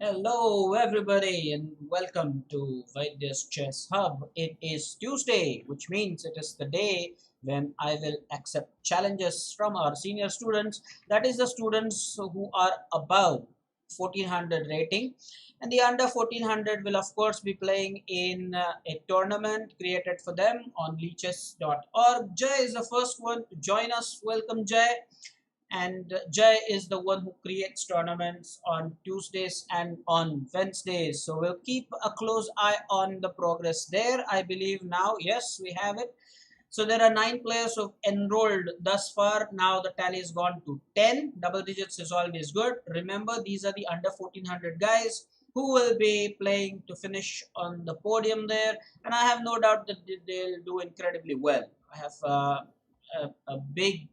Hello, everybody, and welcome to Vaidya's Chess Hub. It is Tuesday, which means it is the day when I will accept challenges from our senior students. That is, the students who are above 1400 rating, and the under 1400 will, of course, be playing in a tournament created for them on leechess.org. Jay is the first one to join us. Welcome, Jay. And Jay is the one who creates tournaments on Tuesdays and on Wednesdays. So we'll keep a close eye on the progress there. I believe now, yes, we have it. So there are 9 players who've enrolled thus far. Now the tally has gone to 10. Double digits is always good. Remember, these are the under 1400 guys who will be playing to finish on the podium there. And I have no doubt that they'll do incredibly well. I have a big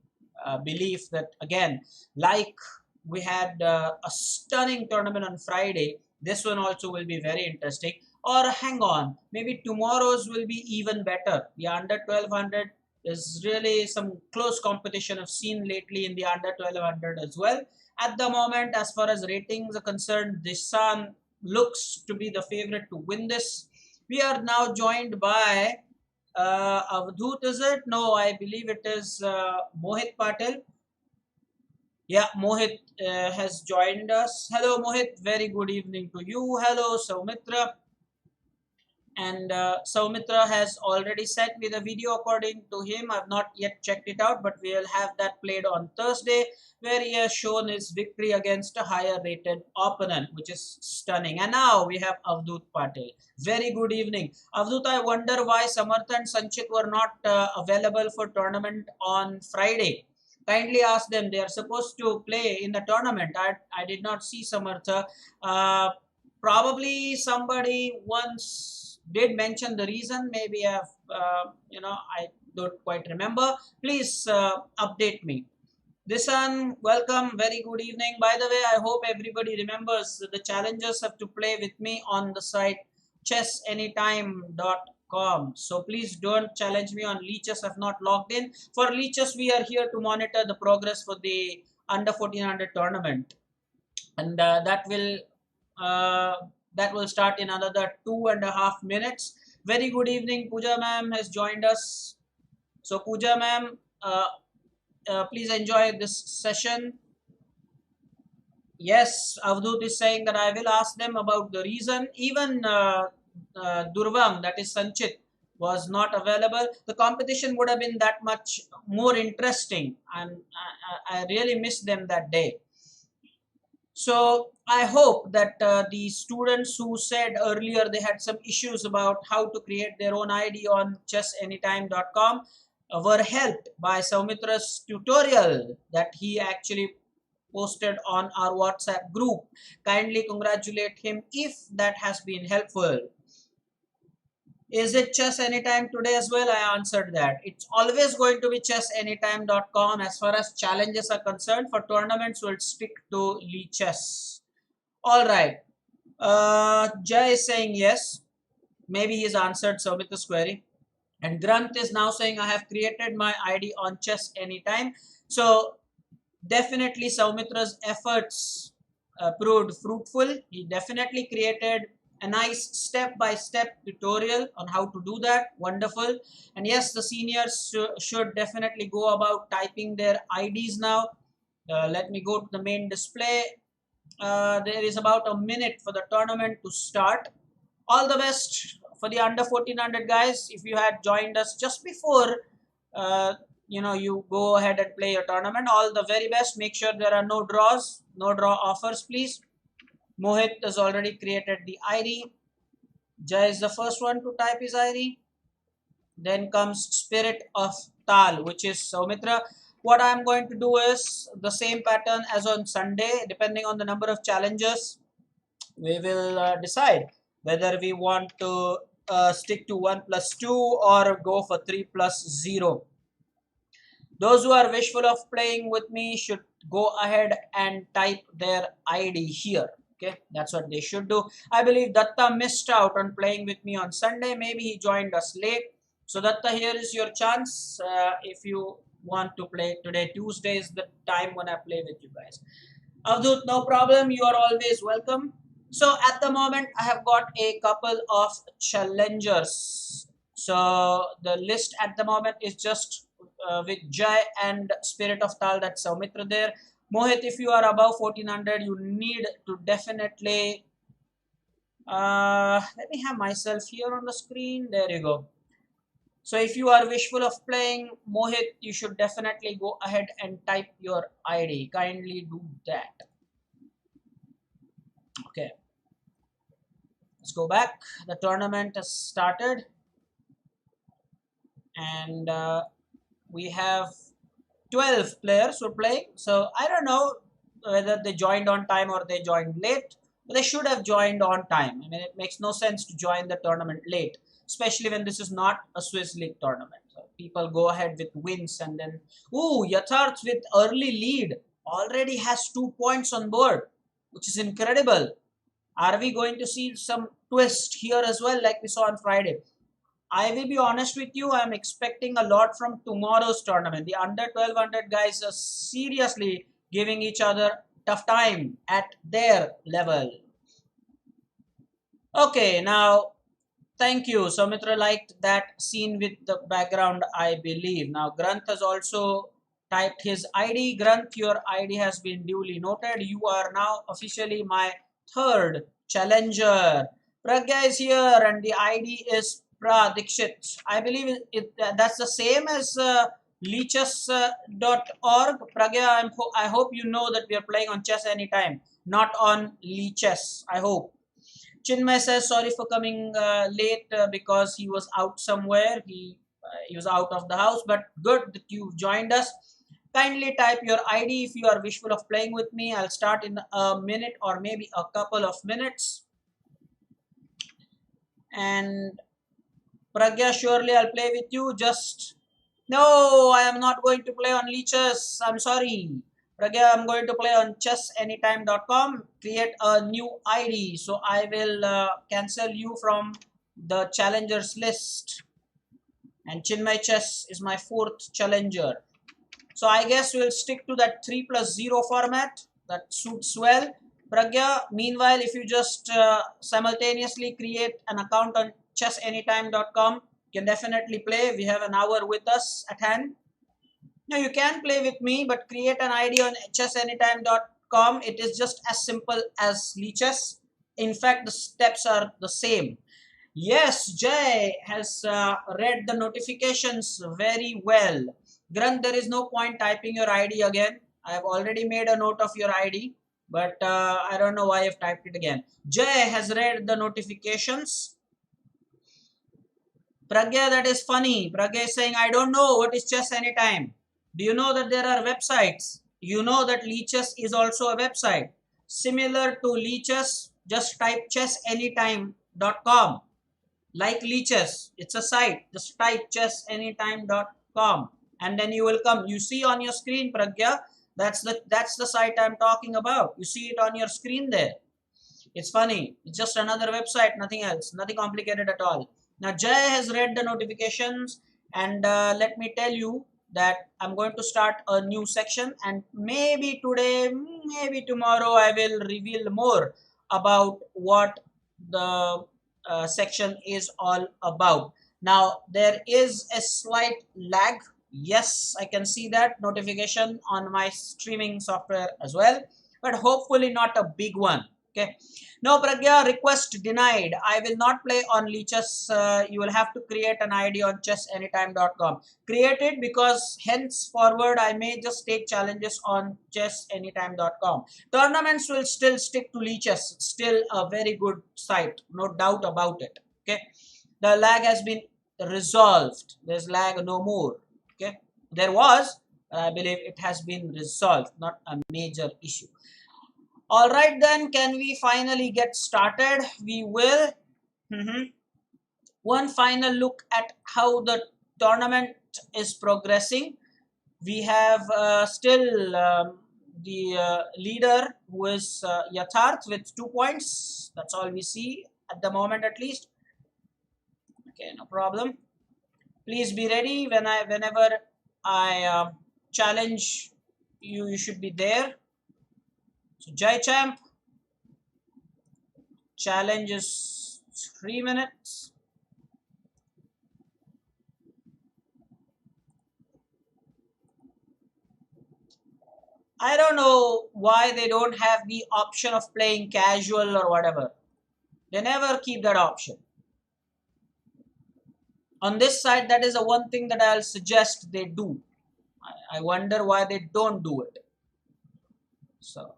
belief that, again, like we had a stunning tournament on Friday, this one also will be very interesting. Or hang on, maybe tomorrow's will be even better. The under 1200 is really some close competition I've seen lately in the under 1200 as well. At the moment, as far as ratings are concerned, Dissan looks to be the favorite to win this. We are now joined by Avdut, is it? No, I believe it is Mohit Patel. Yeah, Mohit has joined us. Hello, Mohit. Very good evening to you. Hello, Saumitra. And Saumitra has already sent me the video according to him. I've not yet checked it out, but we'll have that played on Thursday, where he has shown his victory against a higher rated opponent, which is stunning. And now we have Avdut Patel. Very good evening. Avdut, I wonder why Samartha and Sanchit were not available for tournament on Friday. Kindly ask them. They are supposed to play in the tournament. I did not see Samartha. Probably somebody once did mention the reason. Maybe I don't quite remember. Please update me. Disan, welcome. Very good evening. By the way, I hope everybody remembers the challengers have to play with me on the site chessanytime.com. So please don't challenge me on leeches. I've not logged in. For leeches, we are here to monitor the progress for the under 1400 tournament, and uh, that will start in another 2.5 minutes. Very good evening. Pooja ma'am has joined us. So Pooja ma'am, please enjoy this session. Yes, Avdut is saying that I will ask them about the reason. Even Durvang, that is Sanchit, was not available. The competition would have been that much more interesting, and I really missed them that day. So I hope that the students who said earlier they had some issues about how to create their own ID on chessanytime.com were helped by Saumitra's tutorial that he actually posted on our WhatsApp group. Kindly congratulate him if that has been helpful. Is it chess anytime today as well? I answered that. It's always going to be chessanytime.com as far as challenges are concerned. For tournaments, we'll stick to Lee Chess. All right. Jay is saying yes. Maybe he's answered Soumita's query. And Grant is now saying I have created my ID on Chess Anytime. So definitely Saumitra's efforts proved fruitful. He definitely created a nice step-by-step tutorial on how to do that. Wonderful. And yes, the seniors should definitely go about typing their IDs now. Let me go to the main display. There is about a minute for the tournament to start. All the best for the under 1400 guys. If you had joined us just before uh, you go ahead and play your tournament, all the very best. Make sure there are no draws, no draw offers, please. Mohit has already created the ID. Jay is the first one to type his ID. Then comes Spirit of Tal, which is Saumitra. What I'm going to do is the same pattern as on Sunday. Depending on the number of challengers, we will decide whether we want to stick to 1 plus 2 or go for 3 plus 0. Those who are wishful of playing with me should go ahead and type their ID here. Okay, that's what they should do. I believe Datta missed out on playing with me on Sunday. Maybe he joined us late. So Datta, here is your chance. If you want to play today, Tuesday is the time when I play with you guys. Avdut, no problem. You are always welcome. So at the moment, I have got a couple of challengers. So the list at the moment is just with Jai and Spirit of Tal. That's Saumitra there. Mohit, if you are above 1400, you need to definitely. Let me have myself here on the screen. There you go. So if you are wishful of playing Mohit, you should definitely go ahead and type your ID. Kindly do that. Okay. Let's go back. The tournament has started, and we have 12 players who are playing. So I don't know whether they joined on time or they joined late, but they should have joined on time. I mean, it makes no sense to join the tournament late, especially when this is not a Swiss League tournament. So people go ahead with wins and then, ooh, Yatharth with early lead already has 2 points on board, which is incredible. Are we going to see some twist here as well, like we saw on Friday? I will be honest with you, I'm expecting a lot from tomorrow's tournament. The under 1200 guys are seriously giving each other tough time at their level. Okay, now thank you. Soumitra liked that scene with the background, I believe. Now Granth has also typed his ID. Granth, your ID has been duly noted. You are now officially my third challenger. Pragya is here and the ID is Pradikshit. I believe that's the same as leeches.org. Pragya, I hope you know that we are playing on Chess Anytime, not on Leeches. I hope. Chinmay says sorry for coming late because he was out somewhere. He was out of the house, but good that you joined us. Kindly type your ID if you are wishful of playing with me. I'll start in a minute or maybe a couple of minutes. And Pragya, surely I'll play with you. Just no, I am not going to play on leeches. I'm sorry. Pragya, I'm going to play on chessanytime.com. Create a new ID. So I will cancel you from the challengers list. And Chinmay Chess is my fourth challenger. So I guess we'll stick to that 3+0 format. That suits well. Pragya, meanwhile, if you just simultaneously create an account on chessanytime.com, you can definitely play. We have an hour with us at hand. Now you can play with me, but create an ID on chessanytime.com. It is just as simple as leeches. In fact, the steps are the same. Yes, Jay has read the notifications very well. Grant, there is no point typing your ID again. I have already made a note of your ID, but I don't know why I've typed it again. Jay has read the notifications. Pragya, that is funny. Pragya is saying, I don't know what is Chess Anytime. Do you know that there are websites? You know that Leeches is also a website. Similar to Leeches, just type chessanytime.com. Like Leeches, it's a site. Just type chessanytime.com and then you will come. You see on your screen, Pragya, that's the site I'm talking about. You see it on your screen there. It's funny. It's just another website, nothing else, nothing complicated at all. Now Jay has read the notifications and let me tell you that I'm going to start a new section and maybe today, maybe tomorrow I will reveal more about what the section is all about. Now there is a slight lag. Yes, I can see that notification on my streaming software as well, but hopefully not a big one. Okay. No, Pragya, request denied. I will not play on leeches. You will have to create an ID on chessanytime.com. Create it because henceforward I may just take challenges on chessanytime.com. Tournaments will still stick to leeches. It's still a very good site. No doubt about it. Okay. The lag has been resolved. There's lag no more. Okay. There was, but I believe it has been resolved. Not a major issue. All right, then, can we finally get started? We will. One final look at how the tournament is progressing. We have still the leader who is Yatharth with 2 points. That's all we see at the moment, at least. Okay, no problem. Please be ready whenever I challenge you. You should be there. So Jai Champ, challenge is 3 minutes. I don't know why they don't have the option of playing casual or whatever. They never keep that option. On this side, that is the one thing that I'll suggest they do. I wonder why they don't do it. So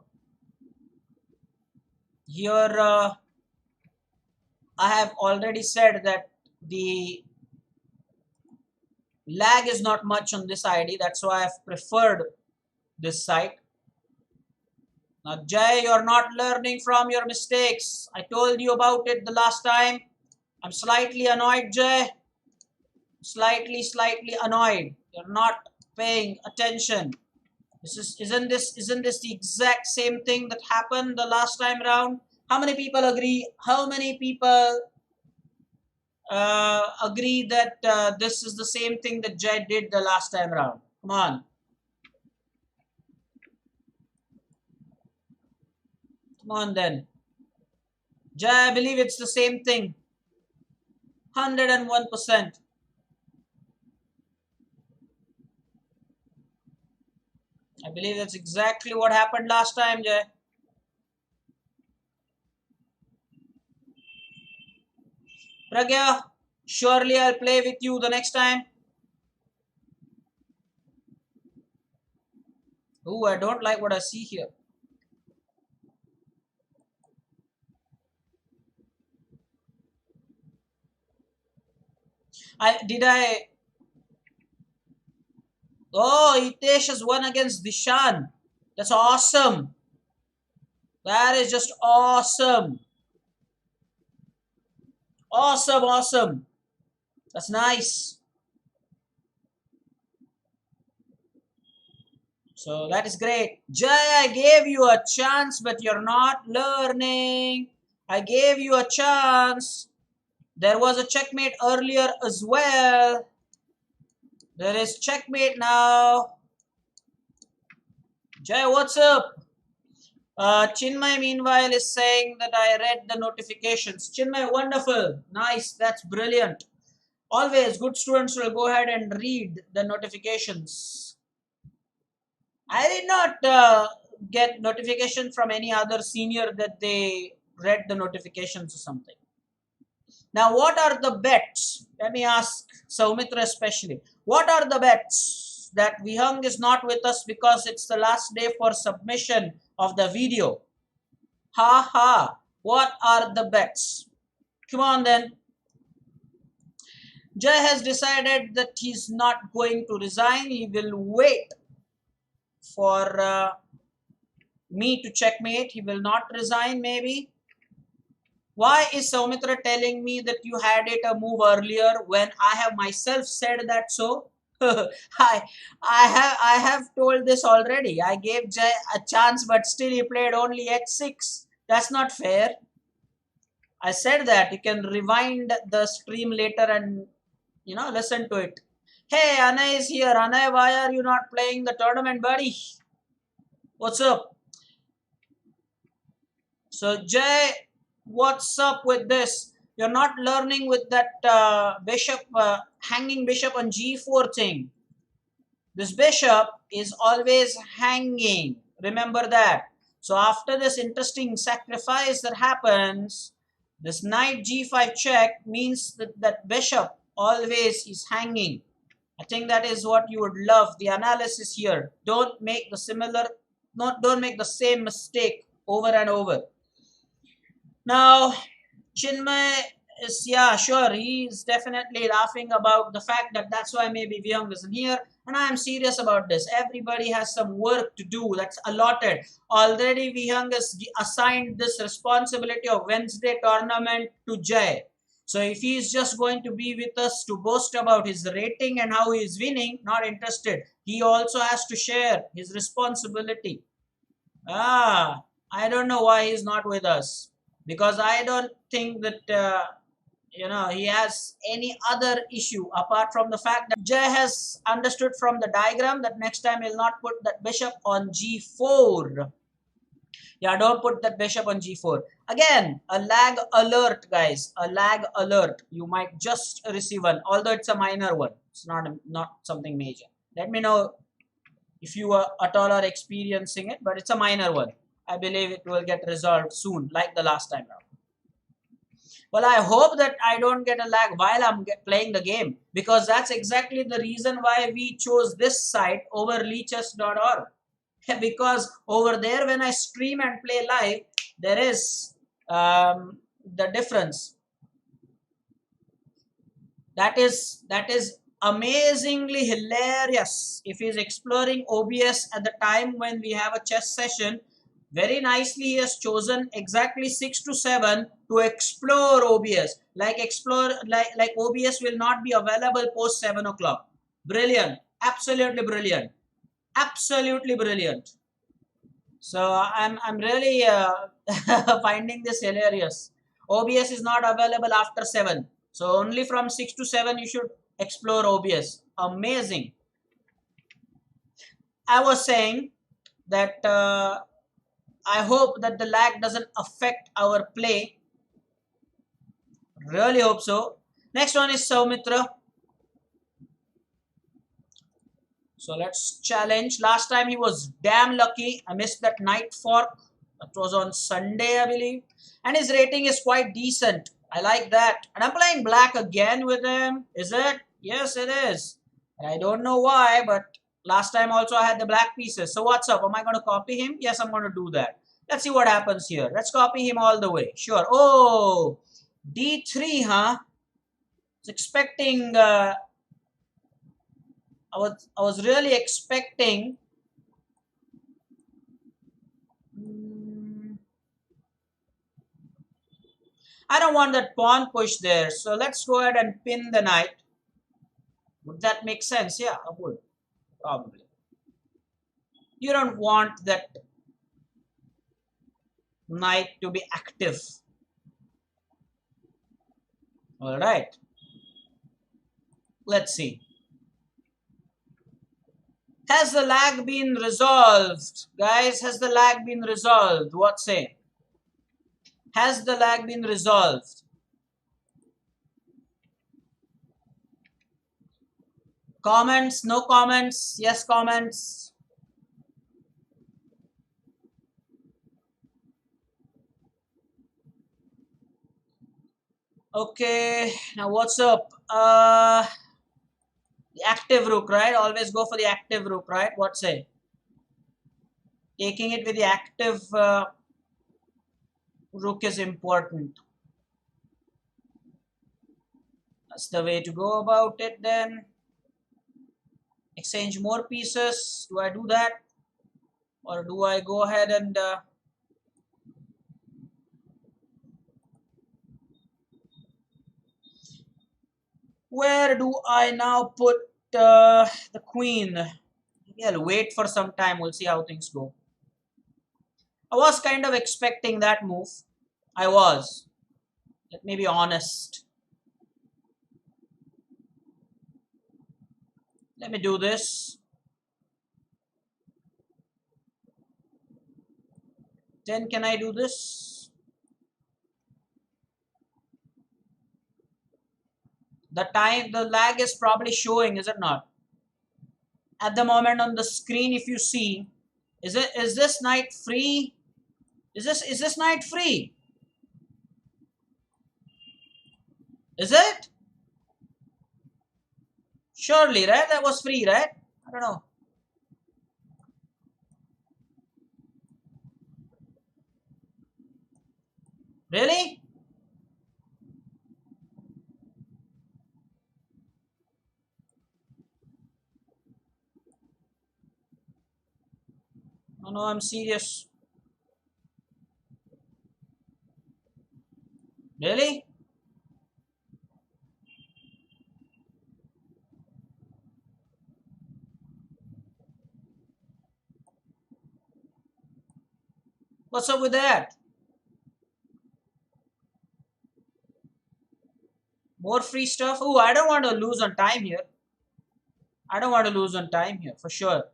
here I have already said that the lag is not much on this ID. That's why I've preferred this site. Now, Jay, you're not learning from your mistakes. I told you about it the last time. I'm slightly annoyed, Jay. Slightly annoyed. You're not paying attention. Isn't this the exact same thing that happened the last time around? How many people agree? How many people agree that this is the same thing that Jay did the last time around? Come on. Come on then. Jay, I believe it's the same thing. 101%. I believe that's exactly what happened last time, Jay. Pragya, surely I'll play with you the next time. Ooh, I don't like what I see here. Oh, Hitesh has won against Dishan. That's awesome. That is just awesome. Awesome. That's nice. So that is great. Jay, I gave you a chance, but you're not learning. I gave you a chance. There was a checkmate earlier as well. There is checkmate now. Jay, what's up? Chinmay, meanwhile, is saying that I read the notifications. Chinmay, wonderful. Nice. That's brilliant. Always, good students will go ahead and read the notifications. I did not get notification from any other senior that they read the notifications or something. Now, what are the bets? Let me ask Saumitra especially. What are the bets that Vihang is not with us because it's the last day for submission of the video? Ha ha. What are the bets? Come on then. Jay has decided that he's not going to resign. He will wait for me to checkmate. He will not resign maybe. Why is Saumitra telling me that you had it a move earlier when I have myself said that so? I have told this already. I gave Jay a chance, but still he played only h6. That's not fair. I said that you can rewind the stream later and listen to it. Hey, Anay is here. Anay, why are you not playing the tournament, buddy? What's up? So Jay, what's up with this? You're not learning with that bishop, hanging bishop on g4 thing. This bishop is always hanging. Remember that. So after this interesting sacrifice that happens, this knight g5 check means that that bishop always is hanging. I think that is what you would love. The analysis here. Don't make the same mistake over and over. Now, Chinmay is, yeah, sure, he is definitely laughing about the fact that that's why maybe Vihang isn't here. And I am serious about this. Everybody has some work to do that's allotted. Already Vihang has assigned this responsibility of Wednesday tournament to Jay. So if he is just going to be with us to boast about his rating and how he is winning, not interested. He also has to share his responsibility. I don't know why he's not with us. Because I don't think that he has any other issue apart from the fact that Jay has understood from the diagram that next time he'll not put that bishop on g4. Yeah, don't put that bishop on g4. Again, a lag alert, guys. A lag alert. You might just receive one, although it's a minor one. It's not something major. Let me know if you at all are experiencing it, but it's a minor one. I believe it will get resolved soon, like the last time around. Well, I hope that I don't get a lag while I'm playing the game, because that's exactly the reason why we chose this site over leechess.org. Because over there, when I stream and play live, there is the difference. That is amazingly hilarious. If he's exploring OBS at the time when we have a chess session, very nicely he has chosen exactly 6 to 7 to explore OBS. Like OBS will not be available post 7 o'clock. Brilliant. Absolutely brilliant. Absolutely brilliant. So I'm really finding this hilarious. OBS is not available after 7. So only from 6 to 7 you should explore OBS. Amazing. I was saying that I hope that the lag doesn't affect our play. Really hope so. Next one is Saumitra. So let's challenge. Last time he was damn lucky. I missed that knight fork. That was on Sunday, I believe. And his rating is quite decent. I like that. And I'm playing black again with him. Is it? Yes, it is. I don't know why, but last time also I had the black pieces. So what's up? Am I going to copy him? Yes, I'm going to do that. Let's see what happens here. Let's copy him all the way. Sure. Oh, D3, huh? I was expecting... I was really expecting I don't want that pawn push there, so let's go ahead and pin the knight. Would that make sense? Yeah, I would. Probably. You don't want that knight to be active. Alright. Let's see. Has the lag been resolved? Guys, has the lag been resolved? What say? Has the lag been resolved? Comments? No comments? Yes comments? Okay, now what's up? The active rook, right? Always go for the active rook, right? What say? Taking it with the active rook is important. That's the way to go about it then. Exchange more pieces. Do I do that? Or do I go ahead and... where do I now put the queen? Maybe I'll wait for some time. We'll see how things go. I was kind of expecting that move. I was. Let me be honest. Let me do this. Then can I do this? The lag is probably showing, is it not? At the moment on the screen, if you see, is this knight free? Is this knight free? Is it? Surely, right? That was free, right? I don't know. Really? No, no, I'm serious. Really? What's up with that? More free stuff? Oh, I don't want to lose on time here. I don't want to lose on time here, for sure.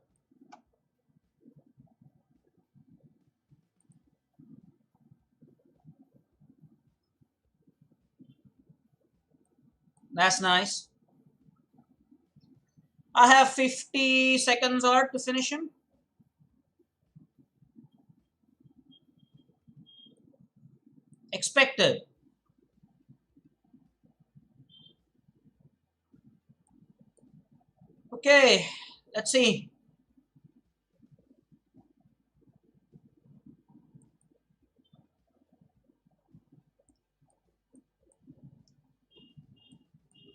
That's nice. I have 50 seconds or to finish him. Expected. Okay, let's see.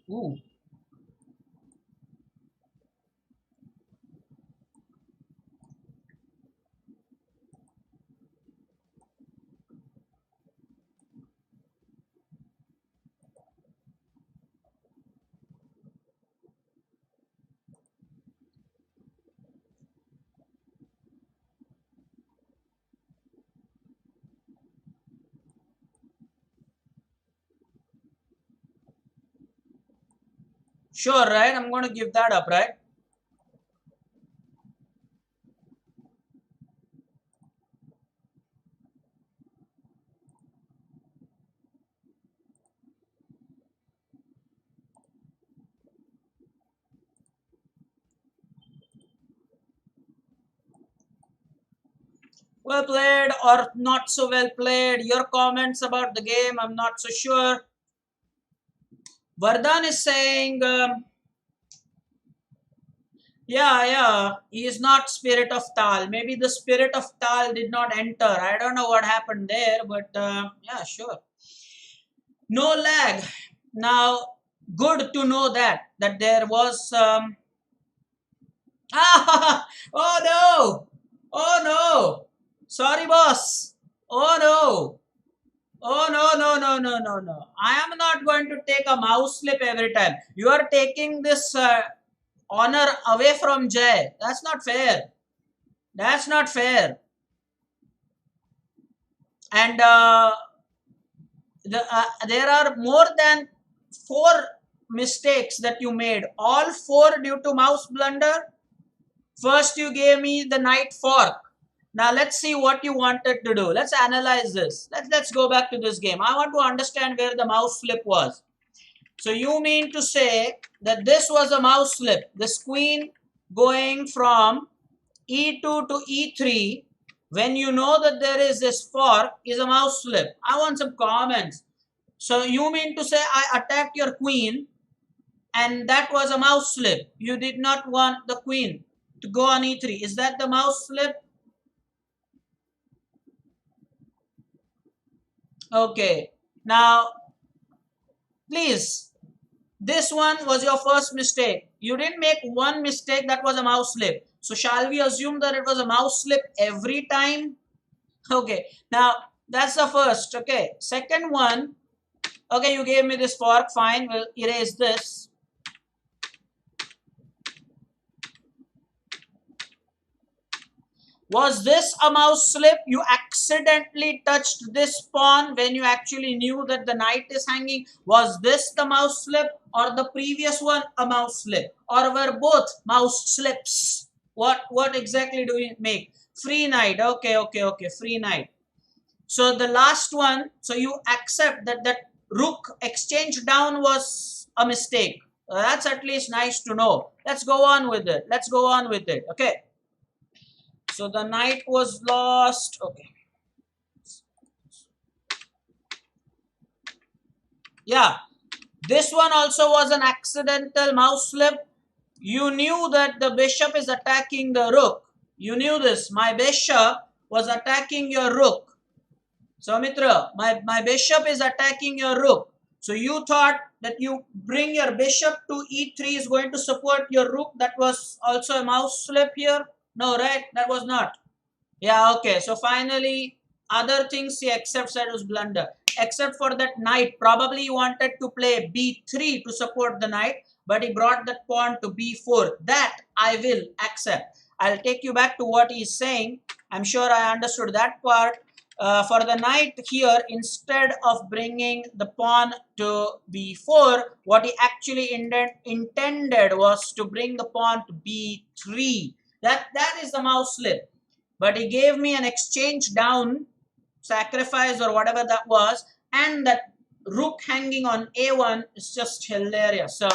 Ooh. Sure, right? I'm going to give that up, right? Well played or not so well played. Your comments about the game, I'm not so sure. Vardhan is saying, yeah, he is not spirit of Tal. Maybe the spirit of Tal did not enter. I don't know what happened there, but yeah, sure. No lag. Now, good to know that there was. Ah, oh no! Oh no! Sorry, boss. Oh no! Oh no. I am not going to take a mouse slip every time. You are taking this honor away from Jay. That's not fair. That's not fair. And there are more than four mistakes that you made. All four due to mouse blunder. First, you gave me the knight fork. Now let's see what you wanted to do. Let's analyze this. Let's go back to this game. I want to understand where the mouse slip was. So you mean to say that this was a mouse slip. This queen going from E2 to E3 when you know that there is this fork is a mouse slip. I want some comments. So you mean to say I attacked your queen and that was a mouse slip. You did not want the queen to go on E3. Is that the mouse slip? Okay. Now, please, this one was your first mistake. You didn't make one mistake that was a mouse slip. So shall we assume that it was a mouse slip every time? Okay. Now, that's the first. Okay. Second one. Okay, you gave me this fork. Fine. We'll erase this. Was this a mouse slip? You accidentally touched this pawn when you actually knew that the knight is hanging. Was this the mouse slip or the previous one a mouse slip? Or were both mouse slips? What exactly do we make? Free knight. Okay. Free knight. So the last one, so you accept that that rook exchange down was a mistake. That's at least nice to know. Let's go on with it. Let's go on with it. Okay. So the knight was lost. Okay. Yeah. This one also was an accidental mouse slip. You knew that the bishop is attacking the rook. You knew this. My bishop was attacking your rook. So Mitra, my bishop is attacking your rook. So you thought that you bring your bishop to e3 is going to support your rook. That was also a mouse slip here. No, right? That was not. Yeah, okay. So finally, other things he accepts that was blunder. Except for that knight. Probably he wanted to play b3 to support the knight, but he brought that pawn to b4. That I will accept. I'll take you back to what he's saying. I'm sure I understood that part. For the knight here, instead of bringing the pawn to b4, what he actually intended was to bring the pawn to b3. That is the mouse slip. But he gave me an exchange down, sacrifice or whatever that was, and that rook hanging on a1 is just hilarious. So,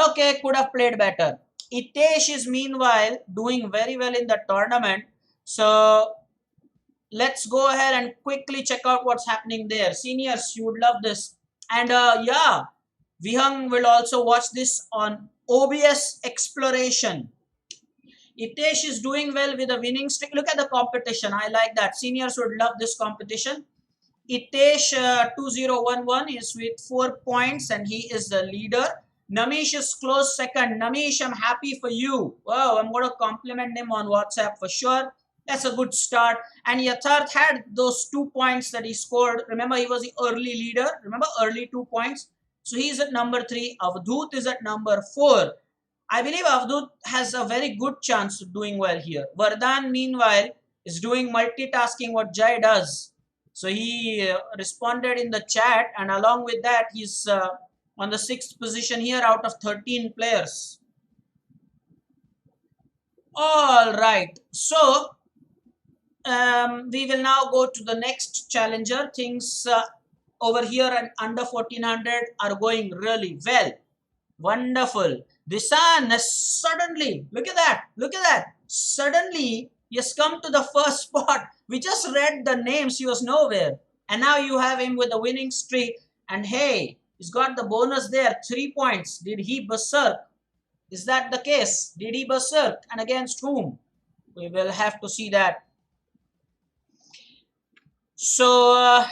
okay, could have played better. Itesh is meanwhile doing very well in the tournament. So, let's go ahead and quickly check out what's happening there. Seniors, you would love this. And yeah, Vihang will also watch this on OBS Exploration. Itesh is doing well with a winning streak. Look at the competition. I like that. Seniors would love this competition. Itesh 2011 is with 4 points and he is the leader. Namish is close second. Namish, I'm happy for you. Wow, I'm going to compliment him on WhatsApp for sure. That's a good start. And Yatharth had those 2 points that he scored. Remember, he was the early leader. Remember, early 2 points. So he's at number 3. Avdut is at number 4. I believe Avdut has a very good chance of doing well here. Vardhan, meanwhile, is doing multitasking what Jai does. So he responded in the chat, and along with that, he's on the 6th position here out of 13 players. All right. So we will now go to the next challenger. Things over here and under 1400 are going really well. Wonderful. Disan has suddenly, look at that, suddenly he has come to the first spot. We just read the names, he was nowhere. And now you have him with a winning streak. And hey, he's got the bonus there, 3 points. Did he berserk? Is that the case? Did he berserk? And against whom? We will have to see that. So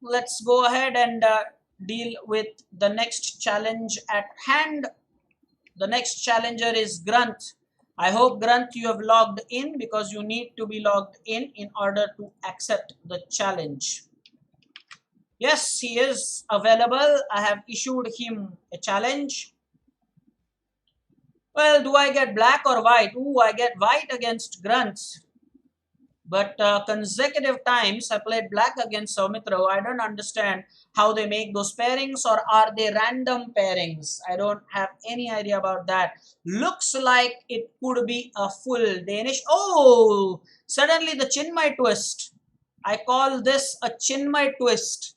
let's go ahead and deal with the next challenge at hand. The next challenger is Granth. I hope Granth you have logged in because you need to be logged in order to accept the challenge. Yes, he is available. I have issued him a challenge. Well, do I get black or white? Ooh, I get white against Granth. But consecutive times I played black against Soumitra. I don't understand how they make those pairings, or are they random pairings? I don't have any idea about that. Looks like it could be a full Danish. Oh, suddenly the Chinmay twist. I call this a Chinmay twist.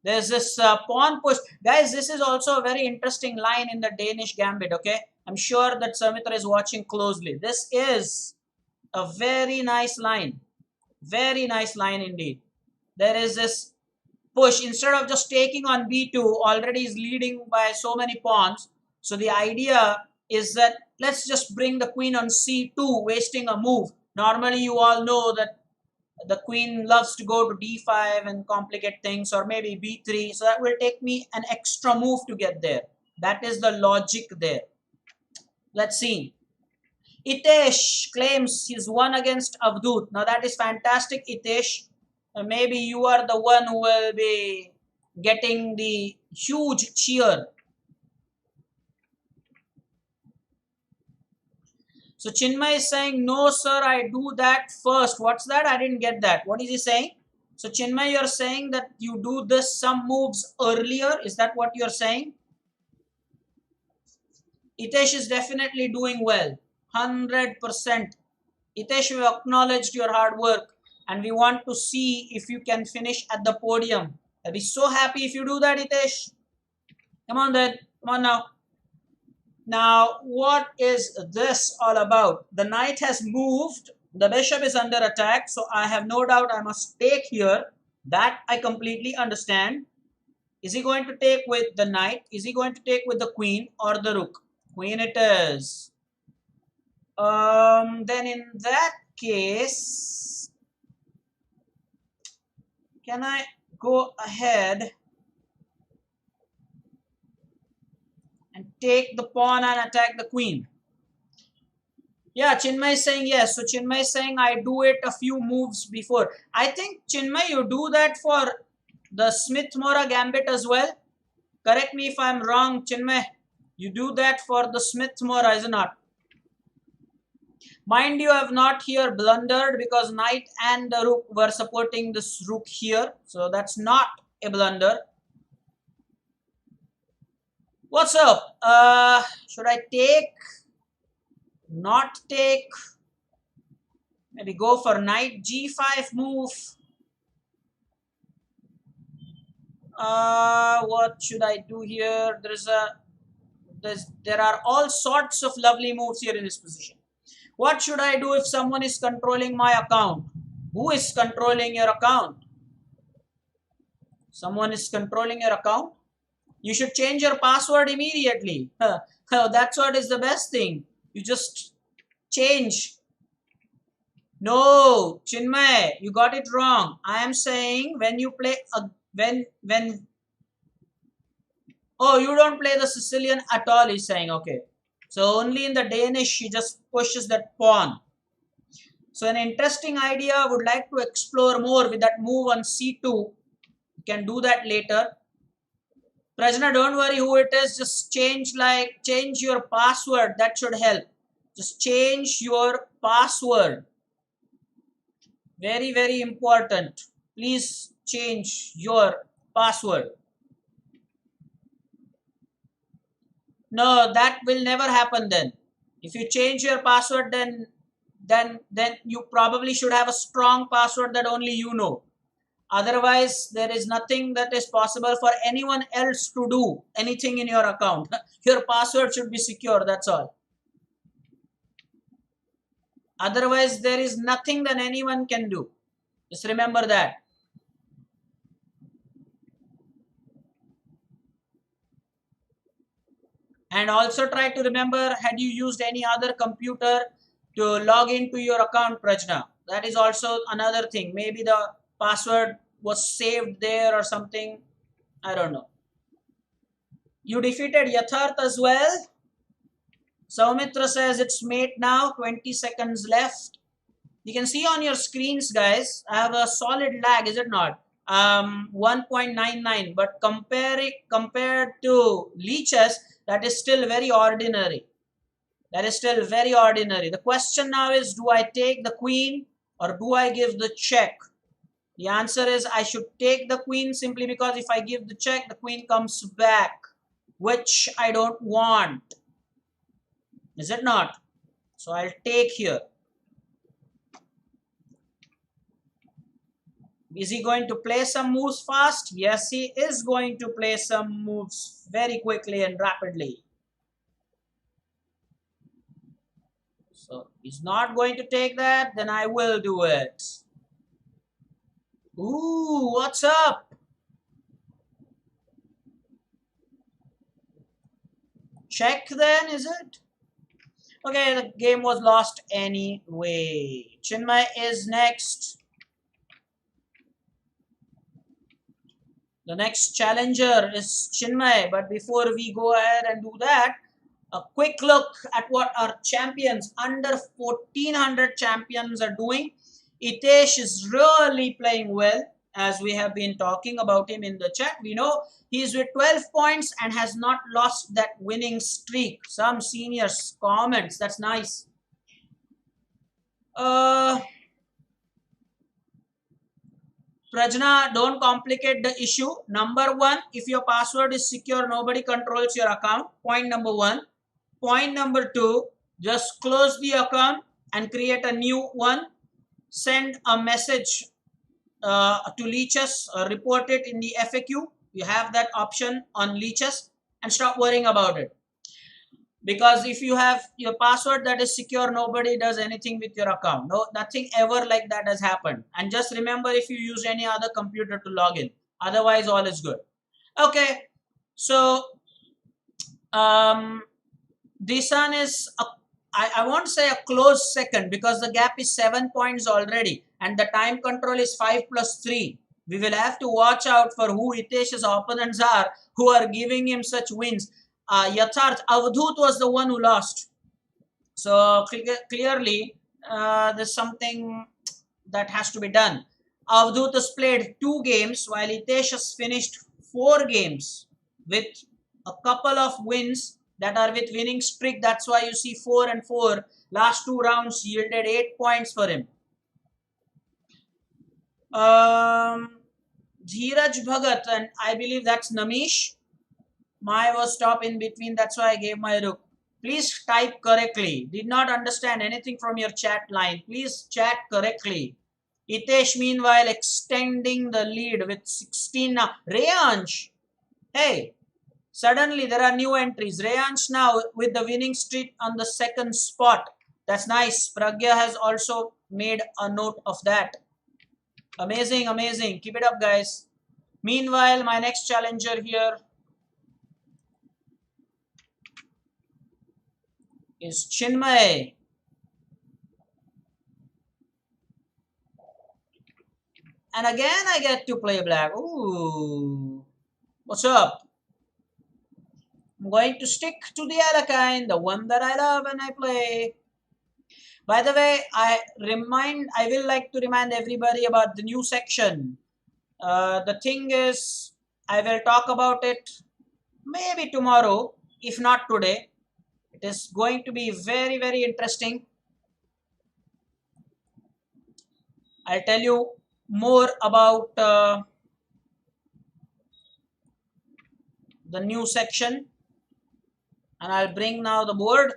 There's this pawn push. Guys, this is also a very interesting line in the Danish gambit, okay? I'm sure that Soumitra is watching closely. This is a very nice line. Very nice line indeed. There is this push. Instead of just taking on b2, already is leading by so many pawns. So the idea is that let's just bring the queen on c2, wasting a move. Normally you all know that the queen loves to go to d5 and complicate things, or maybe b3. So that will take me an extra move to get there. That is the logic there. Let's see. Itesh claims he's won against Avdut. Now that is fantastic, Itesh. Maybe you are the one who will be getting the huge cheer. So Chinmay is saying, no sir, I do that first. What's that? I didn't get that. What is he saying? So Chinmay, you're saying that you do this some moves earlier. Is that what you're saying? Itesh is definitely doing well. 100%. Itesh, we acknowledged your hard work and we want to see if you can finish at the podium. I'll be so happy if you do that, Itesh. Come on then. Come on now. Now, what is this all about? The knight has moved. The bishop is under attack. So I have no doubt I must take here. That I completely understand. Is he going to take with the knight? Is he going to take with the queen or the rook? Queen it is. Then in that case, can I go ahead and take the pawn and attack the queen? Yeah, Chinmay is saying yes. So Chinmay is saying I do it a few moves before. I think Chinmay, you do that for the Smith-Morra gambit as well. Correct me if I'm wrong, Chinmay. You do that for the Smith-Morra, is it not? Mind you, I have not here blundered because knight and the rook were supporting this rook here. So that's not a blunder. What's up? Should I take? Not take? Maybe go for knight g5 move. What should I do here? There are all sorts of lovely moves here in this position. What should I do if someone is controlling my account? Who is controlling your account? Someone is controlling your account? You should change your password immediately. That's what is the best thing. You just change. No, Chinmay, you got it wrong. I am saying when you play when oh, you don't play the Sicilian at all, he's saying. Okay. So only in the Danish he just pushes that pawn. So an interesting idea I would like to explore more with that move on c2. You can do that later. Prajna, don't worry who it is. Just change your password. That should help. Just change your password. Very, very important. Please change your password. No, that will never happen then. If you change your password, then you probably should have a strong password that only you know. Otherwise, there is nothing that is possible for anyone else to do anything in your account. Your password should be secure, that's all. Otherwise, there is nothing that anyone can do. Just remember that. And also try to remember, had you used any other computer to log into your account, Prajna? That is also another thing. Maybe the password was saved there or something. I don't know. You defeated Yatharth as well. Saumitra says it's mate now. 20 seconds left. You can see on your screens, guys, I have a solid lag, is it not? 1.99, but compared to leeches, that is still very ordinary. That is still very ordinary. The question now is, do I take the queen or do I give the check? The answer is I should take the queen simply because if I give the check, the queen comes back, which I don't want. Is it not? So I'll take here. Is he going to play some moves fast? Yes, he is going to play some moves very quickly and rapidly. So he's not going to take that, then I will do it. Ooh, what's up? Check then, is it? Okay, the game was lost anyway. Chinmay is next. The next challenger is Chinmay, but before we go ahead and do that, a quick look at what our champions, under 1400 champions, are doing. Itesh is really playing well, as we have been talking about him in the chat. We know he's with 12 points and has not lost that winning streak. Some seniors comments, that's nice. Prajna, don't complicate the issue. Number one, if your password is secure, nobody controls your account. Point number one. Point number two, just close the account and create a new one. Send a message to leeches, report it in the FAQ. You have that option on leeches and stop worrying about it. Because if you have your password that is secure, nobody does anything with your account. No, nothing ever like that has happened. And just remember, if you use any other computer to log in, otherwise all is good. Okay, so this one is I won't say a close second because the gap is 7 points already and the time control is 5 plus 3. We will have to watch out for who Hitesh's opponents are who are giving him such wins. Yatharth, Avadhut was the one who lost. So clearly there's something that has to be done. Avadhut has played 2 games while Hitesh has finished 4 games with a couple of wins that are with winning streak. That's why you see 4 and 4. Last 2 rounds yielded 8 points for him. Dheeraj Bhagat, and I believe that's Namish. My was stop in between, that's why I gave my rook. Please type correctly. Did not understand anything from your chat line. Please chat correctly. Hitesh meanwhile extending the lead with 16 now. Reyansh, hey, suddenly there are new entries. Reyansh now with the winning streak on the second spot. That's nice. Pragya has also made a note of that. Amazing, amazing. Keep it up, guys. Meanwhile, my next challenger here is Chinmay. And again, I get to play black. Ooh. What's up? I'm going to stick to the Alakine, the one that I love and I play. By the way, I will like to remind everybody about the new section. The thing is, I will talk about it maybe tomorrow, if not today. It is going to be very, very interesting. I'll tell you more about the new section, and I'll bring now the board.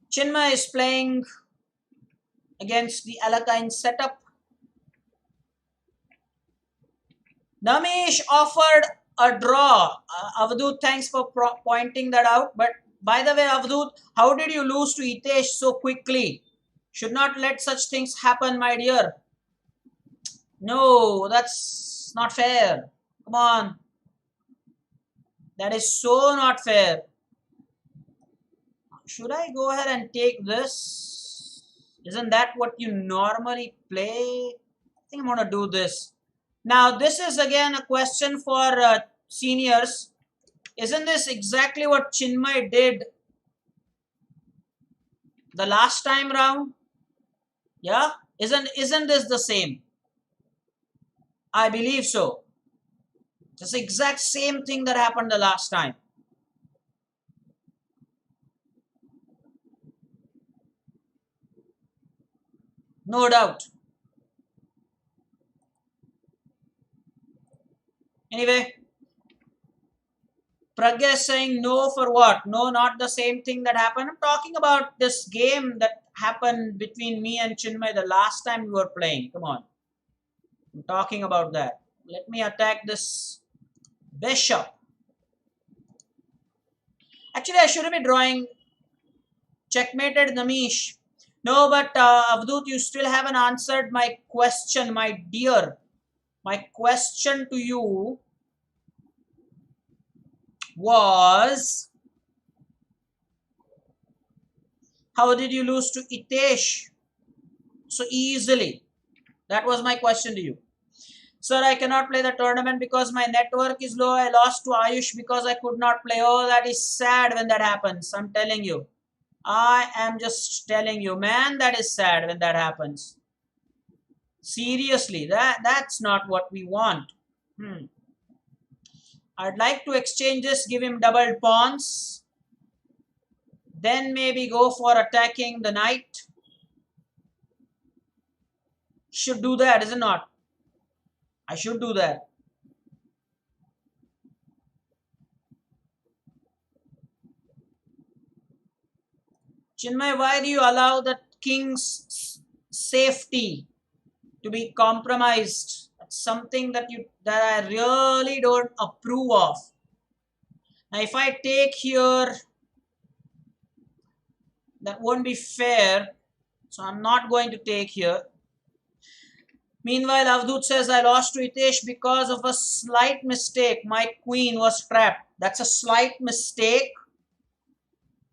Chinmay is playing against the Alakine setup. Namish offered a draw. Avadut, thanks for pointing that out. But by the way, Avadut, how did you lose to Hitesh so quickly? Should not let such things happen, my dear. No, that's not fair. Come on. That is so not fair. Should I go ahead and take this? Isn't that what you normally play? I think I'm going to do this. Now, this is again a question for seniors. Isn't this exactly what Chinmay did the last time round? Yeah? Isn't this the same? I believe so. It's the exact same thing that happened the last time. No doubt. Anyway, Pragya is saying no for what? No, not the same thing that happened. I'm talking about this game that happened between me and Chinmay the last time we were playing. Come on. I'm talking about that. Let me attack this bishop. Actually, I shouldn't be drawing. Checkmated Namish. No, but Avdut, you still haven't answered my question, my dear. My question to you was, how did you lose to Hitesh so easily? That was my question to you. Sir, I cannot play the tournament because my network is low. I lost to Ayush because I could not play. Oh, that is sad when that happens. I'm telling you. I am just telling you, man, that is sad when that happens. Seriously, that's not what we want. I'd like to exchange this, give him double pawns. Then maybe go for attacking the knight. Should do that, is it not? I should do that. Chinmay, why do you allow the king's safety to be compromised? That's something that I really don't approve of. Now, if I take here, that won't be fair. So I'm not going to take here. Meanwhile, Avdut says, I lost to Hitesh because of a slight mistake. My queen was trapped. That's a slight mistake.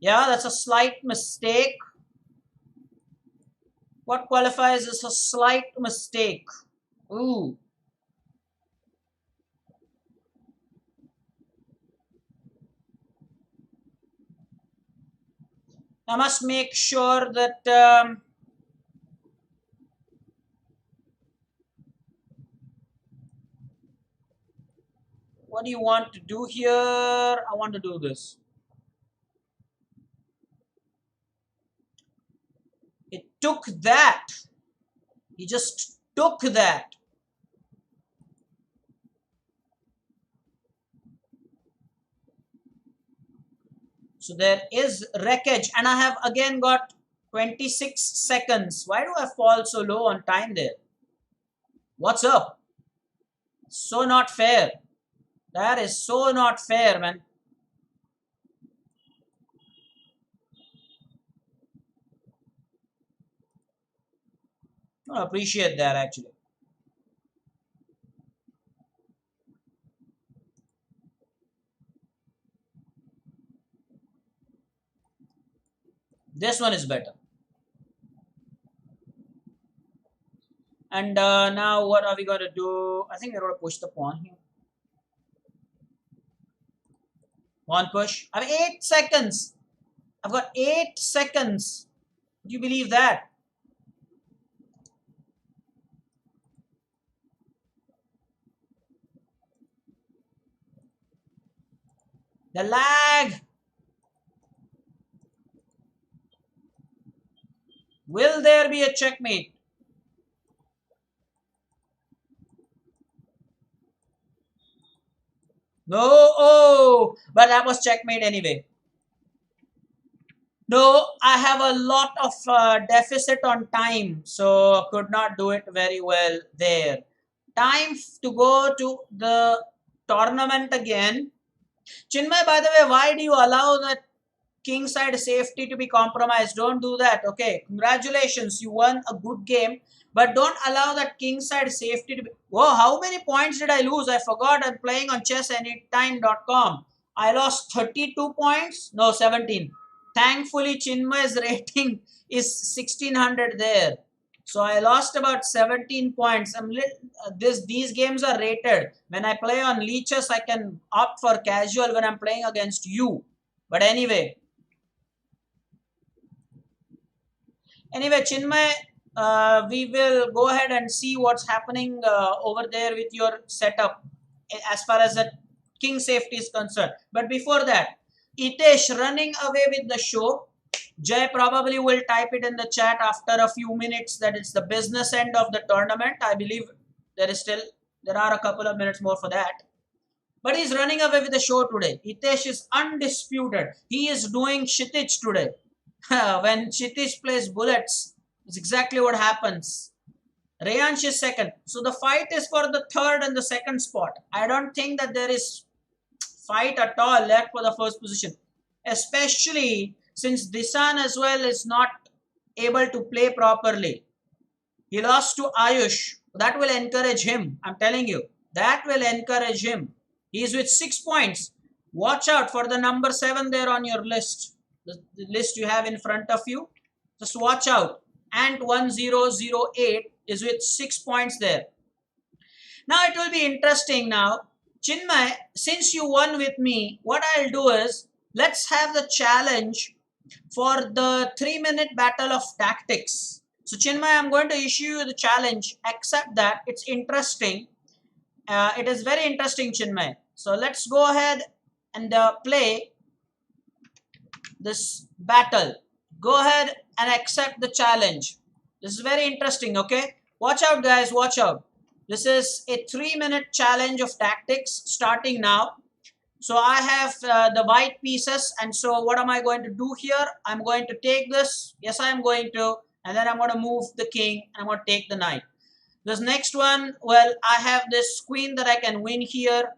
Yeah, that's a slight mistake. What qualifies as a slight mistake? Ooh. I must make sure that what do you want to do here? I want to do this. It took that. He just took that. So there is wreckage, and I have again got 26 seconds. Why do I fall so low on time there? What's up? So not fair. That is so not fair, man. I appreciate that actually. This one is better. And now what are we going to do? I think we're going to push the pawn here. Pawn push. I have 8 seconds. I've got 8 seconds. Do you believe that? The lag. Will there be a checkmate? No. Oh, but that was checkmate anyway. No, I have a lot of deficit on time, so could not do it very well there. Time to go to the tournament again. Chinmay, by the way, why do you allow that kingside safety to be compromised? Don't do that. Okay, congratulations, you won a good game, but don't allow that kingside safety to be. Whoa, how many points did I lose? I forgot. I'm playing on chessanytime.com. I lost 32 points. No, 17. Thankfully, Chinmay's rating is 1600 there. So I lost about 17 points. These games are rated. When I play on leeches, I can opt for casual when I'm playing against you. But anyway, Chinmay, we will go ahead and see what's happening over there with your setup as far as the king safety is concerned. But before that, Itesh running away with the show. Jay probably will type it in the chat after a few minutes that it's the business end of the tournament. I believe there are a couple of minutes more for that. But he's running away with the show today. Hitesh is undisputed. He is doing Kshitij today. When Kshitij plays bullets, it's exactly what happens. Reyansh is second. So the fight is for the third and the second spot. I don't think that there is fight at all left for the first position. Especially since Disan as well is not able to play properly. He lost to Ayush. That will encourage him. I'm telling you. That will encourage him. He is with 6 points. Watch out for the number 7 there on your list. The list you have in front of you. Just watch out. Ant 1008 is with 6 points there. Now it will be interesting now. Chinmay, since you won with me, what I'll do is, let's have the challenge for the 3-minute battle of tactics. So Chinmay, I'm going to issue you the challenge. Accept that. It's interesting. It is very interesting, Chinmay. So let's go ahead and play this battle. Go ahead and accept the challenge. This is very interesting, okay? Watch out, guys. Watch out. This is a 3-minute challenge of tactics starting now. So I have the white pieces, and so what am I going to do here? I'm going to take this. Yes, I'm going to. And then I'm going to move the king, and I'm going to take the knight. This next one, well, I have this queen that I can win here.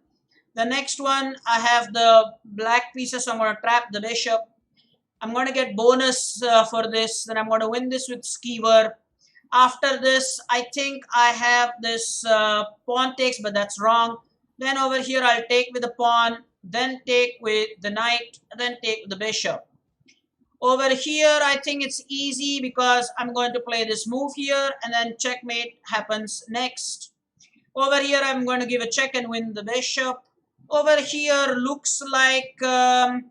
The next one, I have the black pieces, so I'm going to trap the bishop. I'm going to get bonus for this. Then I'm going to win this with skewer. After this, I think I have this pawn takes, but that's wrong. Then over here, I'll take with the pawn, then take with the knight, then take with the bishop. Over here, I think it's easy because I'm going to play this move here, and then checkmate happens next. Over here, I'm going to give a check and win the bishop. Over here, looks like the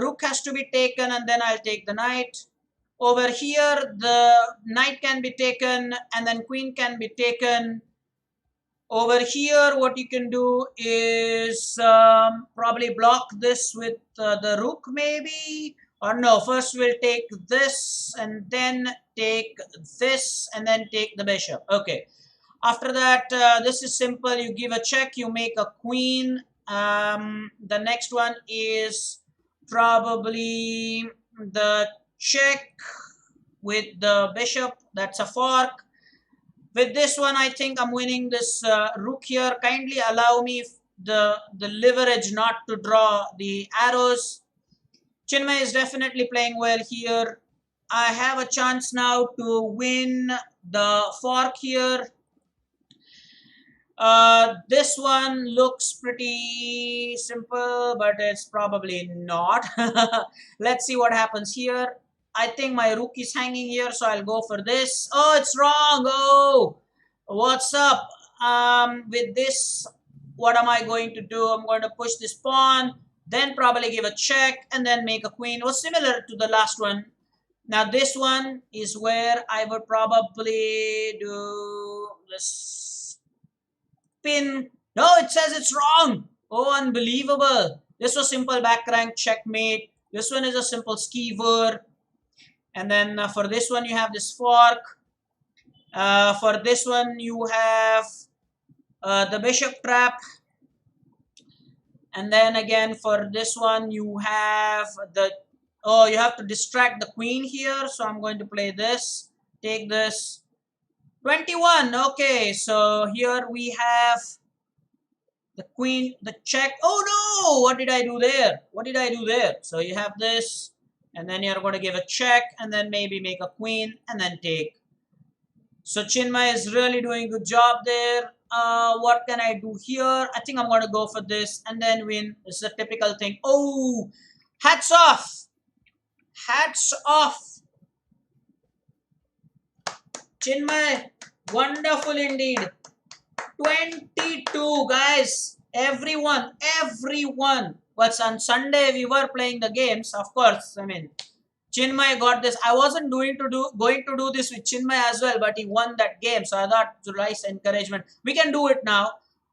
rook has to be taken, and then I'll take the knight. Over here, the knight can be taken, and then queen can be taken. Over here, what you can do is probably block this with the rook maybe. Or no, first we'll take this and then take this and then take the bishop. Okay. After that, this is simple. You give a check, you make a queen. The next one is probably the check with the bishop. That's a fork. With this one, I think I'm winning this rook here. Kindly allow me the leverage not to draw the arrows. Chinmay is definitely playing well here. I have a chance now to win the fork here. This one looks pretty simple, but it's probably not. Let's see what happens here. I think my rook is hanging here, so I'll go for this. Oh, it's wrong. Oh, what's up? With this, what am I going to do? I'm going to push this pawn, then probably give a check, and then make a queen. It was similar to the last one. Now this one is where I would probably do this pin. No, it says it's wrong. Oh, unbelievable. This was simple back rank checkmate. This one is a simple skewer. And then for this one, you have this fork. For this one, you have the bishop trap. And then again, for this one, you have the... Oh, you have to distract the queen here. So I'm going to play this. Take this. 21. Okay, so here we have the queen, the check. Oh no, what did I do there? What did I do there? So you have this, and then you're going to give a check, and then maybe make a queen, and then take. So Chinmay is really doing a good job there. What can I do here? I think I'm going to go for this, and then win. It's a typical thing. Oh, hats off. Hats off. Chinmay, wonderful indeed. 22, guys. Everyone. But on Sunday we were playing the games, of course. I mean, Chinmay got this. I wasn't going to do this with Chinmay as well, but he won that game. So I thought to nice encouragement. We can do it now.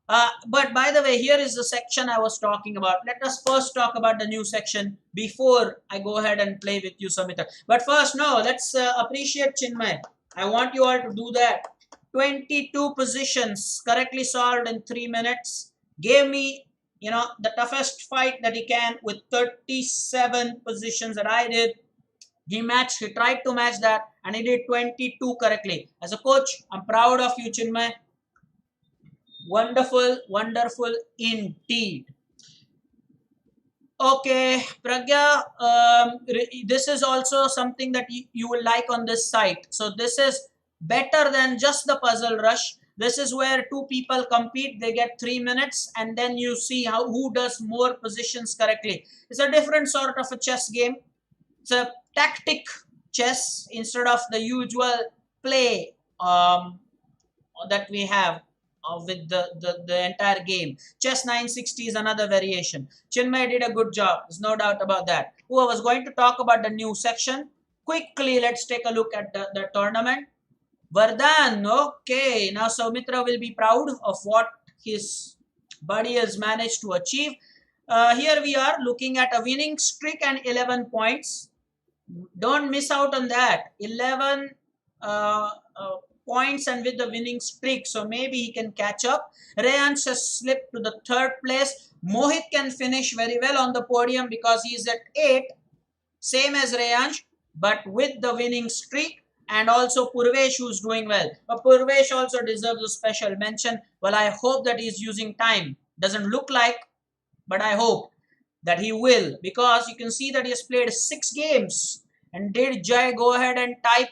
But by the way, here is the section I was talking about. Let us first talk about the new section before I go ahead and play with you, Samita. But first, no, let's appreciate Chinmay. I want you all to do that. 22 positions correctly solved in 3 minutes. Gave me, the toughest fight that he can with 37 positions that I did. He tried to match that, and he did 22 correctly. As a coach, I'm proud of you, Chinmay. Wonderful, wonderful indeed. Okay, Pragya, this is also something that you will like on this site. So this is better than just the puzzle rush. This is where two people compete. They get 3 minutes, and then you see who does more positions correctly. It's a different sort of a chess game. It's a tactic chess instead of the usual play that we have with the entire game. Chess 960 is another variation. Chinmay did a good job. There's no doubt about that. Who I was going to talk about the new section. Quickly, let's take a look at the tournament. Vardhan, okay. Now Soumitra will be proud of what his buddy has managed to achieve. Here we are looking at a winning streak and 11 points. Don't miss out on that. 11 points and with the winning streak. So maybe he can catch up. Reyansh has slipped to the 3rd place. Mohit can finish very well on the podium because he is at 8. Same as Reyansh, but with the winning streak. And also Purvesh, who's doing well. But Purvesh also deserves a special mention. Well, I hope that he's using time. Doesn't look like, but I hope that he will. Because you can see that he has played 6 games. And did Jai go ahead and type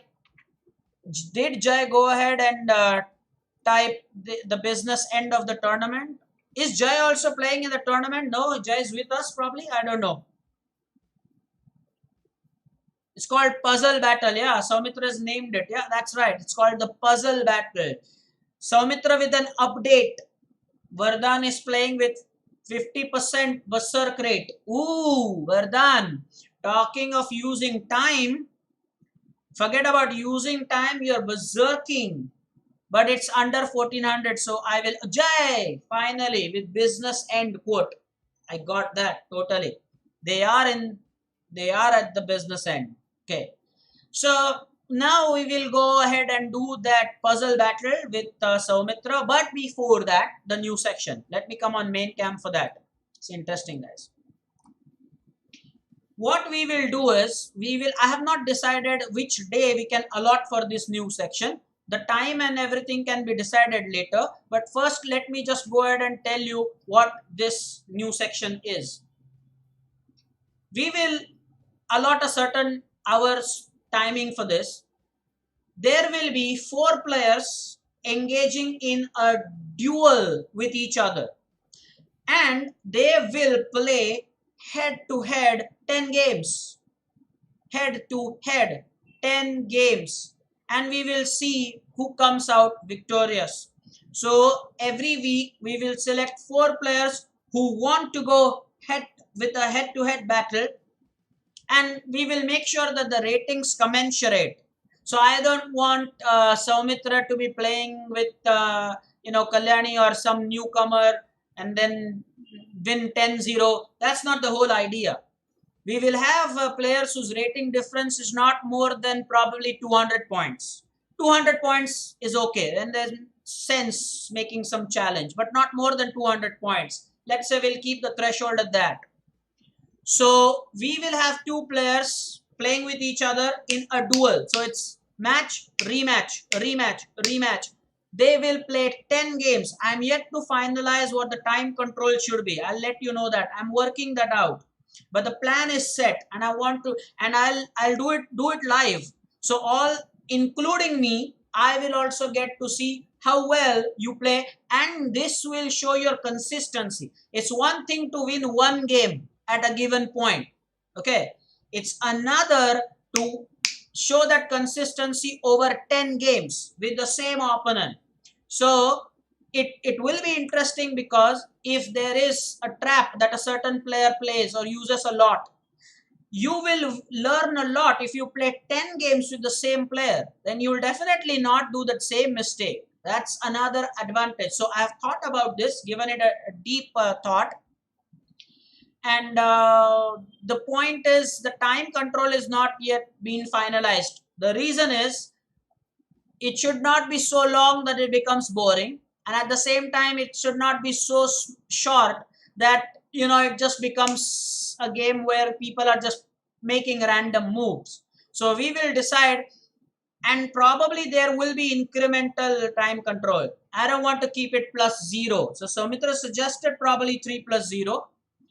the business end of the tournament? Is Jai also playing in the tournament? No, Jai is with us probably. I don't know. It's called Puzzle Battle. Yeah, Soumitra has named it. Yeah, that's right. It's called the Puzzle Battle. Soumitra with an update. Vardhan is playing with 50% berserk rate. Ooh, Vardhan. Talking of using time. Forget about using time. You're berserking. But it's under 1400. So I will... Jai! Finally, with business end quote. I got that totally. They are at the business end. Okay, so now we will go ahead and do that puzzle battle with Soumitra. But before that, the new section. Let me come on main cam for that. It's interesting, guys. what we will do is, I have not decided which day we can allot for this new section. The time and everything can be decided later, but first let me just go ahead and tell you what this new section is. We will allot a certain hours timing for this. There will be 4 players engaging in a duel with each other, and they will play head to head 10 games. Head to head 10 games, and we will see who comes out victorious. So every week we will select 4 players who want to go head with a head to head battle, and we will make sure that the ratings commensurate. So I don't want Saumitra to be playing with Kalyani or some newcomer and then win 10-0. That's not the whole idea. We will have players whose rating difference is not more than probably 200 points. 200 points is okay, and there's sense making some challenge, but not more than 200 points. Let's say we'll keep the threshold at that. So we will have 2 players playing with each other in a duel. So it's match, rematch, rematch, rematch. They will play 10 games. I'm yet to finalize what the time control should be. I'll let you know that. I'm working that out. But the plan is set, and I want to, and I'll do it live. So all, including me, I will also get to see how well you play, and this will show your consistency. It's one thing to win one game at a given point, okay? It's another to show that consistency over 10 games with the same opponent. So it will be interesting, because if there is a trap that a certain player plays or uses a lot, you will learn a lot. If you play 10 games with the same player, then you will definitely not do that same mistake. That's another advantage. So I have thought about this, given it a deep thought. And the point is, the time control is not yet been finalized. The reason is, it should not be so long that it becomes boring, and at the same time it should not be so short that it just becomes a game where people are just making random moves. So we will decide, and probably there will be incremental time control. I don't want to keep it +0. So Soumitra suggested probably 3 + 0.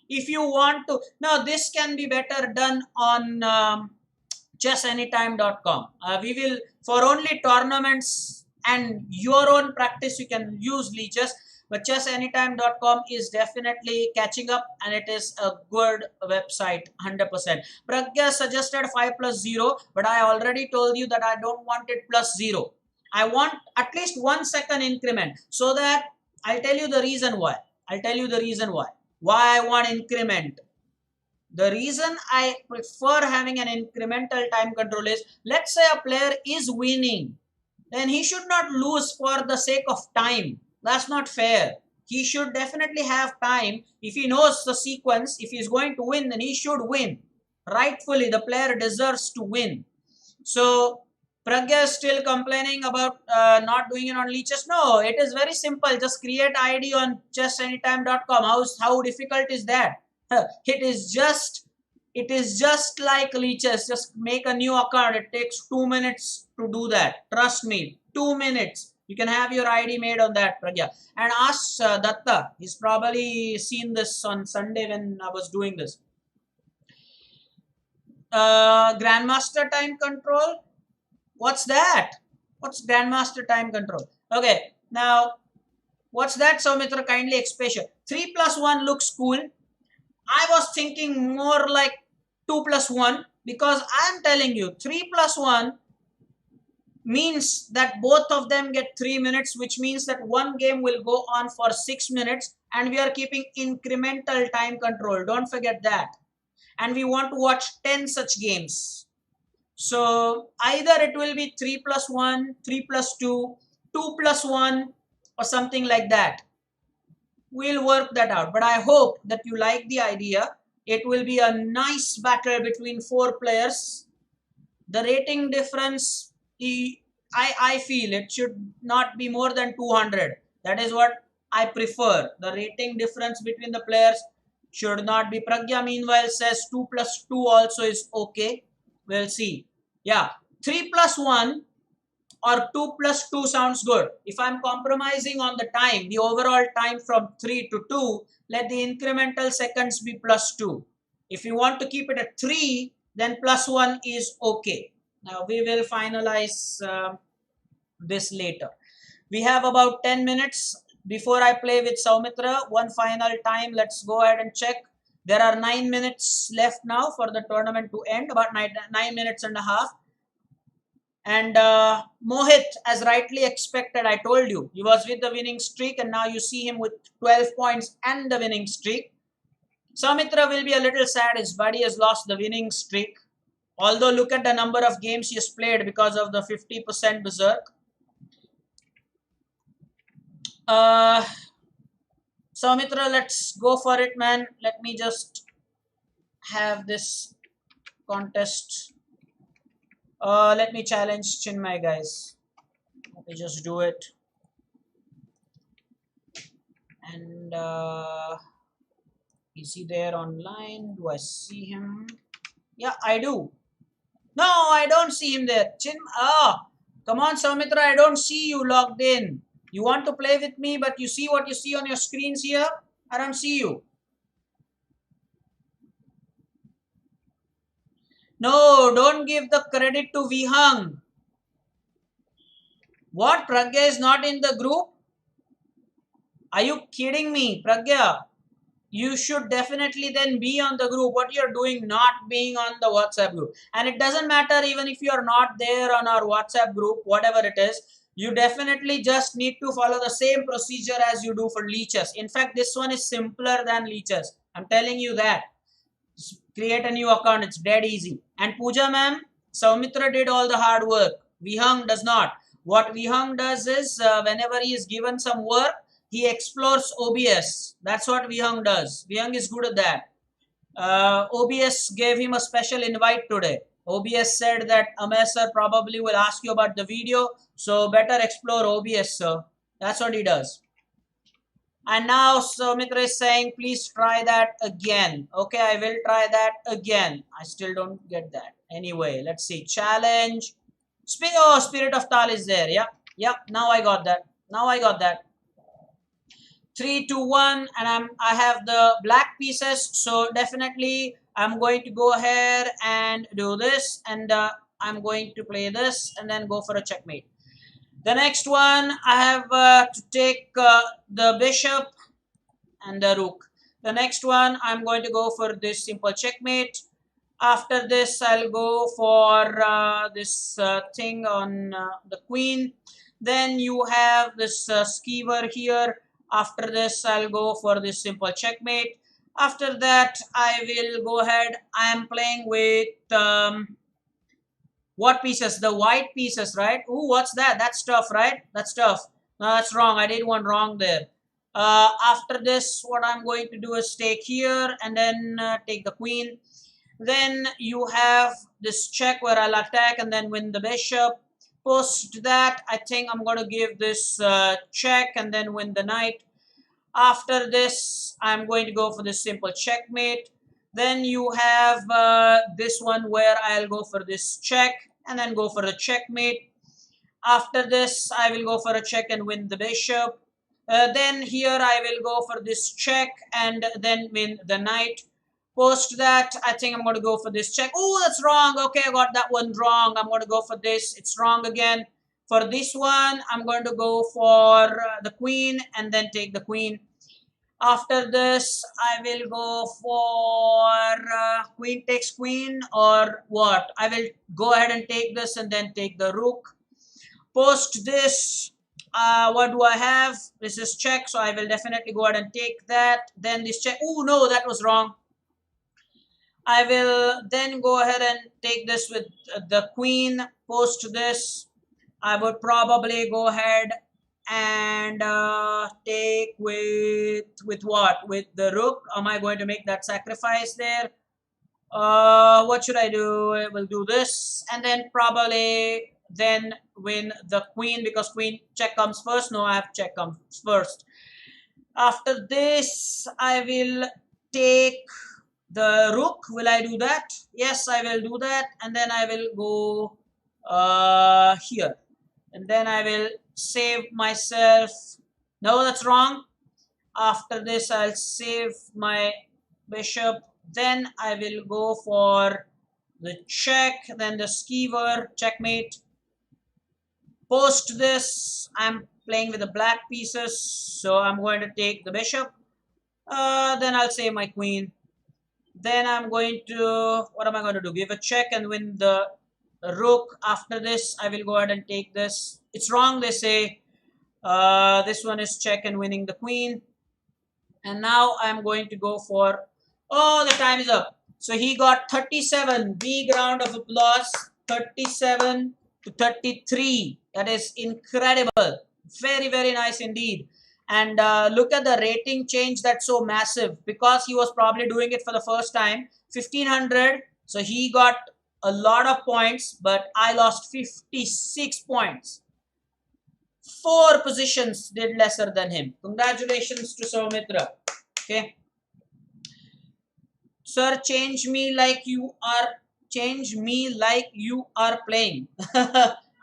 If you want to, now this can be better done on chessanytime.com. We will, for only tournaments and your own practice, you can use leeches, but chessanytime.com is definitely catching up, and it is a good website, 100%. Pragya suggested 5 + 0, but I already told you that I don't want it +0. I want at least 1 second increment, so that I'll tell you the reason why. Why I want increment. The reason I prefer having an incremental time control is, let's say a player is winning, then he should not lose for the sake of time. That's not fair. He should definitely have time. If he knows the sequence, if he's going to win, then he should win. Rightfully, the player deserves to win. So Pragya is still complaining about not doing it on leeches. No, it is very simple. Just create ID on chessanytime.com. How difficult is that? It is just like leeches. Just make a new account. It takes 2 minutes to do that. Trust me, 2 minutes. You can have your ID made on that, Pragya. And ask Datta. He's probably seen this on Sunday when I was doing this. Grandmaster time control. What's that? What's Grandmaster time control? Okay, now what's that, Soumitra? Kindly explain. 3 + 1 looks cool. I was thinking more like 2 + 1, because I am telling you 3 + 1 means that both of them get 3 minutes, which means that one game will go on for 6 minutes, and we are keeping incremental time control. Don't forget that. And we want to watch 10 such games. So either it will be 3 + 1, 3 + 2, 2 + 1, or something like that. We'll work that out. But I hope that you like the idea. It will be a nice battle between 4 players. The rating difference, I feel it should not be more than 200. That is what I prefer. The rating difference between the players Should not be. Pragya meanwhile says 2 plus 2 also is okay. We'll see. Yeah, 3 plus 1 or 2 plus 2 sounds good. If I'm compromising on the time, the overall time from 3 to 2, let the incremental seconds be plus 2. If you want to keep it at 3, then plus 1 is okay. Now we will finalize this later. We have about 10 minutes before I play with Saumitra. One final time, let's go ahead and check. There are 9 minutes left now for the tournament to end, about 9 minutes and a half. And Mohit, as rightly expected, I told you, he was with the winning streak, and now you see him with 12 points and the winning streak. Saumitra will be a little sad. His buddy has lost the winning streak. Although look at the number of games he has played because of the 50% berserk. Saumitra, let's go for it, man. Let me just have this contest. Let me challenge Chinmay, guys. Let me just do it. And is he there online? Do I see him? Yeah, I do. No, I don't see him there. Come on, Saumitra, I don't see you logged in. You want to play with me, but you see what you see on your screens here? I don't see you. No, don't give the credit to Vihang. What? Pragya is not in the group? Are you kidding me, Pragya? You should definitely then be on the group. What you're doing not being on the WhatsApp group. And it doesn't matter even if you're not there on our WhatsApp group, whatever it is, you definitely just need to follow the same procedure as you do for leeches. In fact, this one is simpler than leeches. I'm telling you that. Create a new account. It's dead easy. And Pooja ma'am, Saumitra did all the hard work. Vihang does not. What Vihang does is whenever he is given some work, he explores OBS. That's what Vihang does. Vihang is good at that. OBS gave him a special invite today. OBS said that Amay sir probably will ask you about the video, so better explore OBS, sir. That's what he does. And now Soumitra is saying, please try that again. Okay, I will try that again. I still don't get that. Anyway, let's see. Challenge. Spirit of Tal is there. Yeah. Now I got that. 3, 2, 1, and I have the black pieces, so definitely I'm going to go ahead and do this, and I'm going to play this and then go for a checkmate. The next one, I have to take the bishop and the rook. The next one, I'm going to go for this simple checkmate. After this, I'll go for this thing on the queen. Then you have this skewer here. After this, I'll go for this simple checkmate. After that, I will go ahead. I am playing with what pieces? The white pieces, right? Ooh, what's that? That's tough, right? That's tough. No, that's wrong. I did one wrong there. After this, what I'm going to do is take here and then take the queen. Then you have this check where I'll attack and then win the bishop. Post that, I think I'm going to give this check and then win the knight. After this, I'm going to go for this simple checkmate. Then you have this one where I'll go for this check and then go for a checkmate. After this, I will go for a check and win the bishop. Then here I will go for this check and then win the knight. Post that, I think I'm going to go for this check. Oh, that's wrong. Okay, I got that one wrong. I'm going to go for this. It's wrong again. For this one, I'm going to go for the queen and then take the queen. After this, I will go for queen takes queen or what? I will go ahead and take this and then take the rook. Post this, what do I have? This is check, so I will definitely go ahead and take that. Then this check. Oh, no, that was wrong. I will then go ahead and take this with the queen. Post this. I would probably go ahead and take with what? With the rook. Am I going to make that sacrifice there? What should I do? I will do this and then probably then win the queen because queen check comes first. No, I have check comes first. After this, I will take the rook. Will I do that? Yes, I will do that. And then I will go here. And then I will save myself. No, that's wrong. After this, I'll save my bishop. Then I will go for the check, then the skewer, checkmate. Post this, I'm playing with the black pieces, so I'm going to take the bishop. Then I'll save my queen. Then I'm going to, what am I going to do? Give a check and win the rook. After this, I will go ahead and take this. It's wrong, they say. This one is check and winning the queen. And now I'm going to go for, oh, the time is up. So he got 37. Big round of applause. 37 to 33. That is incredible. Very, very nice indeed. And look at the rating change. That's so massive because he was probably doing it for the first time. 1500. So he got a lot of points, but I lost 56 points. 4 positions did lesser than him. Congratulations to Soumitra. Okay. Sir, change me like you are playing.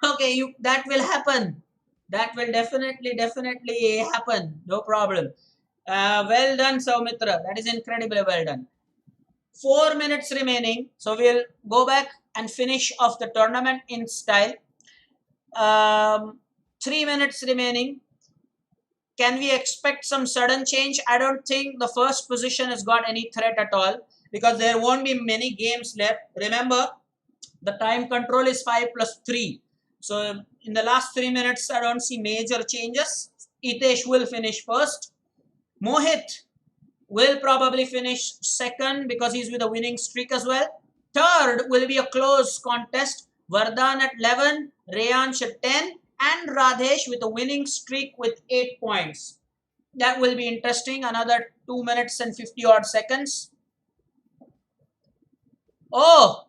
Okay, that will happen. That will definitely happen. No problem. Well done, Soumitra. That is incredibly well done. 4 minutes remaining. So we'll go back and finish off the tournament in style. 3 minutes remaining. Can we expect some sudden change? I don't think the first position has got any threat at all because there won't be many games left. Remember, the time control is 5 plus 3. So in the last 3 minutes, I don't see major changes. Hitesh will finish first. Mohit will probably finish second because he's with a winning streak as well. Third will be a close contest. Vardhan at 11, Reyansh at 10, and Radhesh with a winning streak with 8 points. That will be interesting. Another 2 minutes and 50 odd seconds. Oh,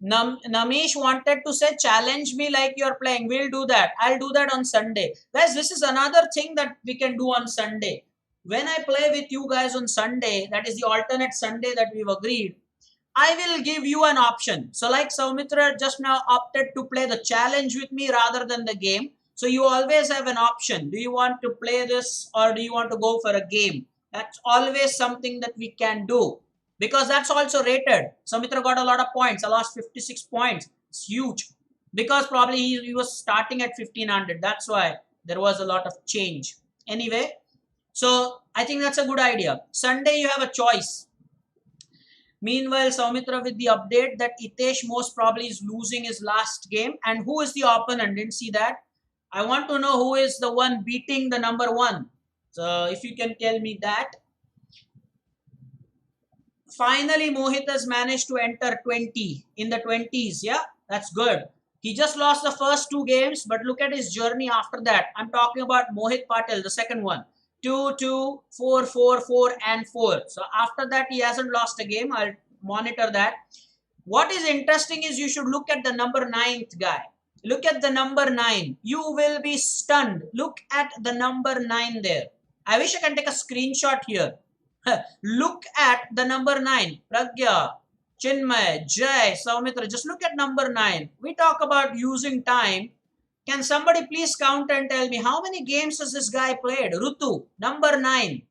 Namish wanted to say, challenge me like you're playing. We'll do that. I'll do that on Sunday. Guys, this is another thing that we can do on Sunday. When I play with you guys on Sunday, that is the alternate Sunday that we've agreed, I will give you an option. So like Soumitra just now opted to play the challenge with me rather than the game. So you always have an option. Do you want to play this or do you want to go for a game? That's always something that we can do. Because that's also rated. Soumitra got a lot of points. I lost 56 points. It's huge. Because probably he was starting at 1500. That's why there was a lot of change. Anyway, so I think that's a good idea. Sunday you have a choice. Meanwhile, Soumitra with the update that Hitesh most probably is losing his last game. And who is the opponent? Didn't see that. I want to know who is the one beating the number 1. So if you can tell me that. Finally, Mohit has managed to enter 20 in the 20s. Yeah, that's good. He just lost the first 2 games, but look at his journey after that. I'm talking about Mohit Patel, the second one. 2, 2, 4, 4, 4, and 4. So after that, he hasn't lost a game. I'll monitor that. What is interesting is you should look at the number 9th guy. Look at the number 9. You will be stunned. Look at the number 9 there. I wish I can take a screenshot here. Look at the number 9. Pragya, Chinmay, Jay, Soumitra. Just look at number 9. We talk about using time. Can somebody please count and tell me how many games has this guy played? Rutu, number 9.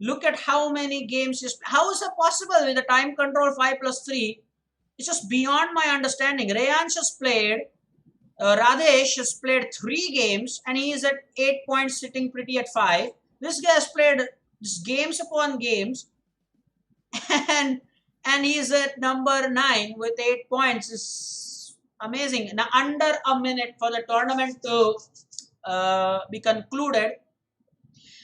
Look at how many games. How is it possible with the time control 5 plus 3? It's just beyond my understanding. Reyansh has played, Radhesh has played 3 games and he is at 8 points sitting pretty at 5. This guy has played games upon games and he is at number 9 with 8 points. It's amazing. Now under a minute for the tournament to be concluded.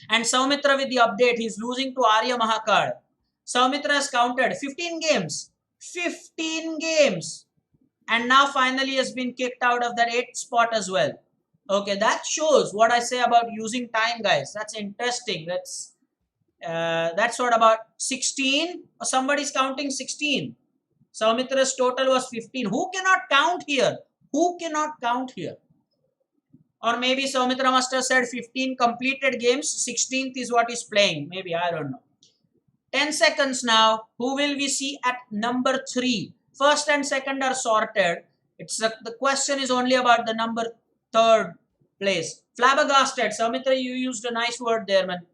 And Soumitra with the update, he's losing to Arya Mahakal. Soumitra has counted 15 games. 15 games. And now finally has been kicked out of that 8th spot as well. Okay, that shows what I say about using time, guys. That's interesting. That's what about 16? Or somebody's counting 16. Soumitra's total was 15. Who cannot count here? Who cannot count here? Or maybe Soumitra must have said 15 completed games. 16th is what he's playing. Maybe, I don't know. 10 seconds now. Who will we see at number 3? First and second are sorted. The question is only about the number 3rd place. Flabbergasted. Saumitra, you used a nice word there, man.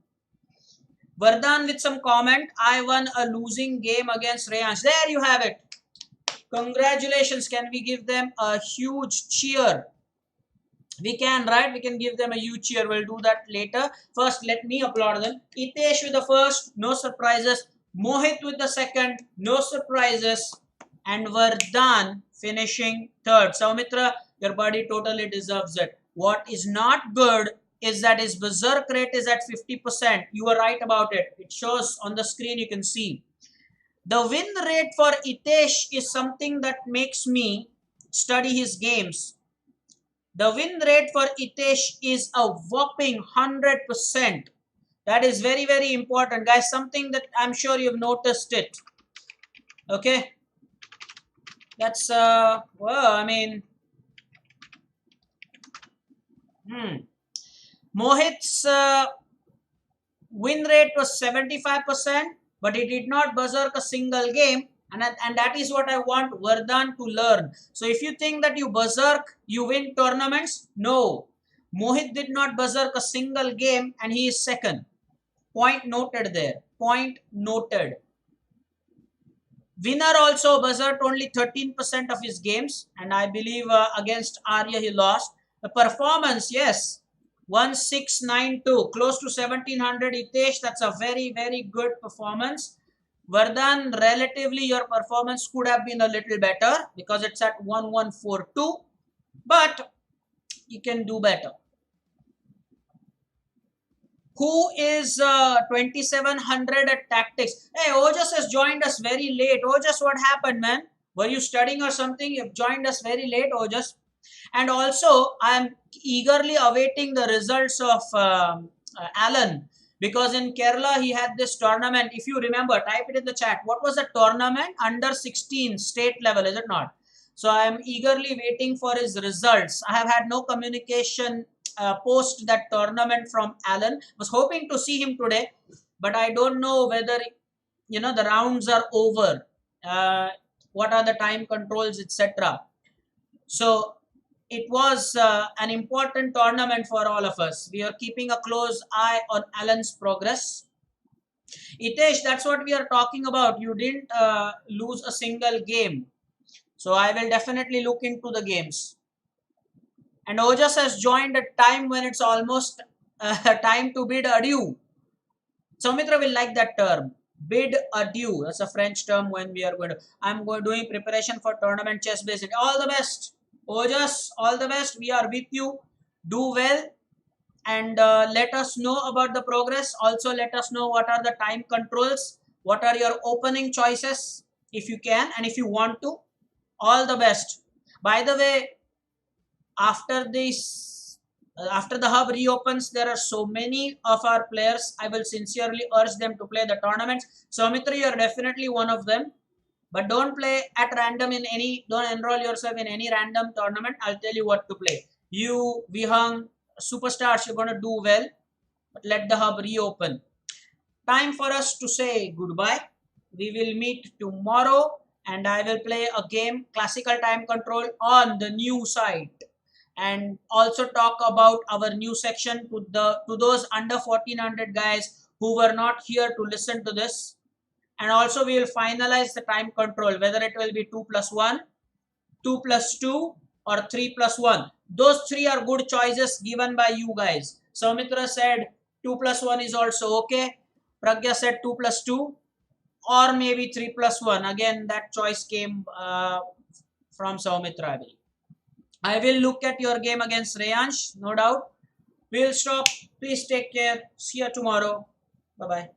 Vardhan with some comment. I won a losing game against Reyansh. There you have it. Congratulations. Can we give them a huge cheer? We can, right? We can give them a huge cheer. We'll do that later. First, let me applaud them. Hitesh with the first, no surprises. Mohit with the second, no surprises. And Vardhan finishing 3rd. Saumitra, your body totally deserves it. What is not good is that his berserk rate is at 50%. You are right about it. It shows on the screen, you can see. The win rate for Hitesh is something that makes me study his games. The win rate for Hitesh is a whopping 100%. That is very, very important, guys. Something that I'm sure you've noticed it. Okay. That's, well, I mean, Mohit's win rate was 75%, but he did not berserk a single game. And that is what I want Vardhan to learn. So if you think that you berserk, you win tournaments, no. Mohit did not berserk a single game and he is 2nd. Point noted there. Point noted. Winner also berserked only 13% of his games. And I believe against Arya he lost. The performance, yes. 1692. Close to 1700 Hitesh. That's a very, very good performance. Vardhan, relatively your performance could have been a little better because it's at 1142, but you can do better. Who is 2700 at tactics? Hey, Ojas has joined us very late. Ojas, what happened, man? Were you studying or something? You've joined us very late, Ojas. And also, I'm eagerly awaiting the results of Alan. Because in Kerala, he had this tournament. If you remember, type it in the chat. What was the tournament? Under 16 state level, is it not? So I am eagerly waiting for his results. I have had no communication post that tournament from Alan. Was hoping to see him today, but I don't know whether, the rounds are over. What are the time controls, etc. So it was an important tournament for all of us. We are keeping a close eye on Alan's progress. Hitesh, that's what we are talking about. You didn't lose a single game. So I will definitely look into the games. And Ojas has joined at time when it's almost time to bid adieu. Saumitra will like that term. Bid adieu. That's a French term when we are going to. I'm doing preparation for tournament chess based. All the best. Ojas, all the best. We are with you. Do well and let us know about the progress. Also, let us know what are the time controls. What are your opening choices if you can and if you want to. All the best. By the way, after the hub reopens, there are so many of our players. I will sincerely urge them to play the tournaments. Saumitra, you are definitely one of them. But don't play at random don't enroll yourself in any random tournament. I'll tell you what to play. You, Vihang, superstars, you're going to do well. But let the hub reopen. Time for us to say goodbye. We will meet tomorrow and I will play a game, classical time control on the new site. And also talk about our new section to those under 1400 guys who were not here to listen to this. And also we will finalize the time control, whether it will be 2 plus 1, 2 plus 2 or 3 plus 1. Those 3 are good choices given by you guys. Saumitra said 2 plus 1 is also okay. Pragya said 2 plus 2 or maybe 3 plus 1. Again, that choice came from Saumitra, I believe. I will look at your game against Reyansh, no doubt. We will stop. Please take care. See you tomorrow. Bye-bye.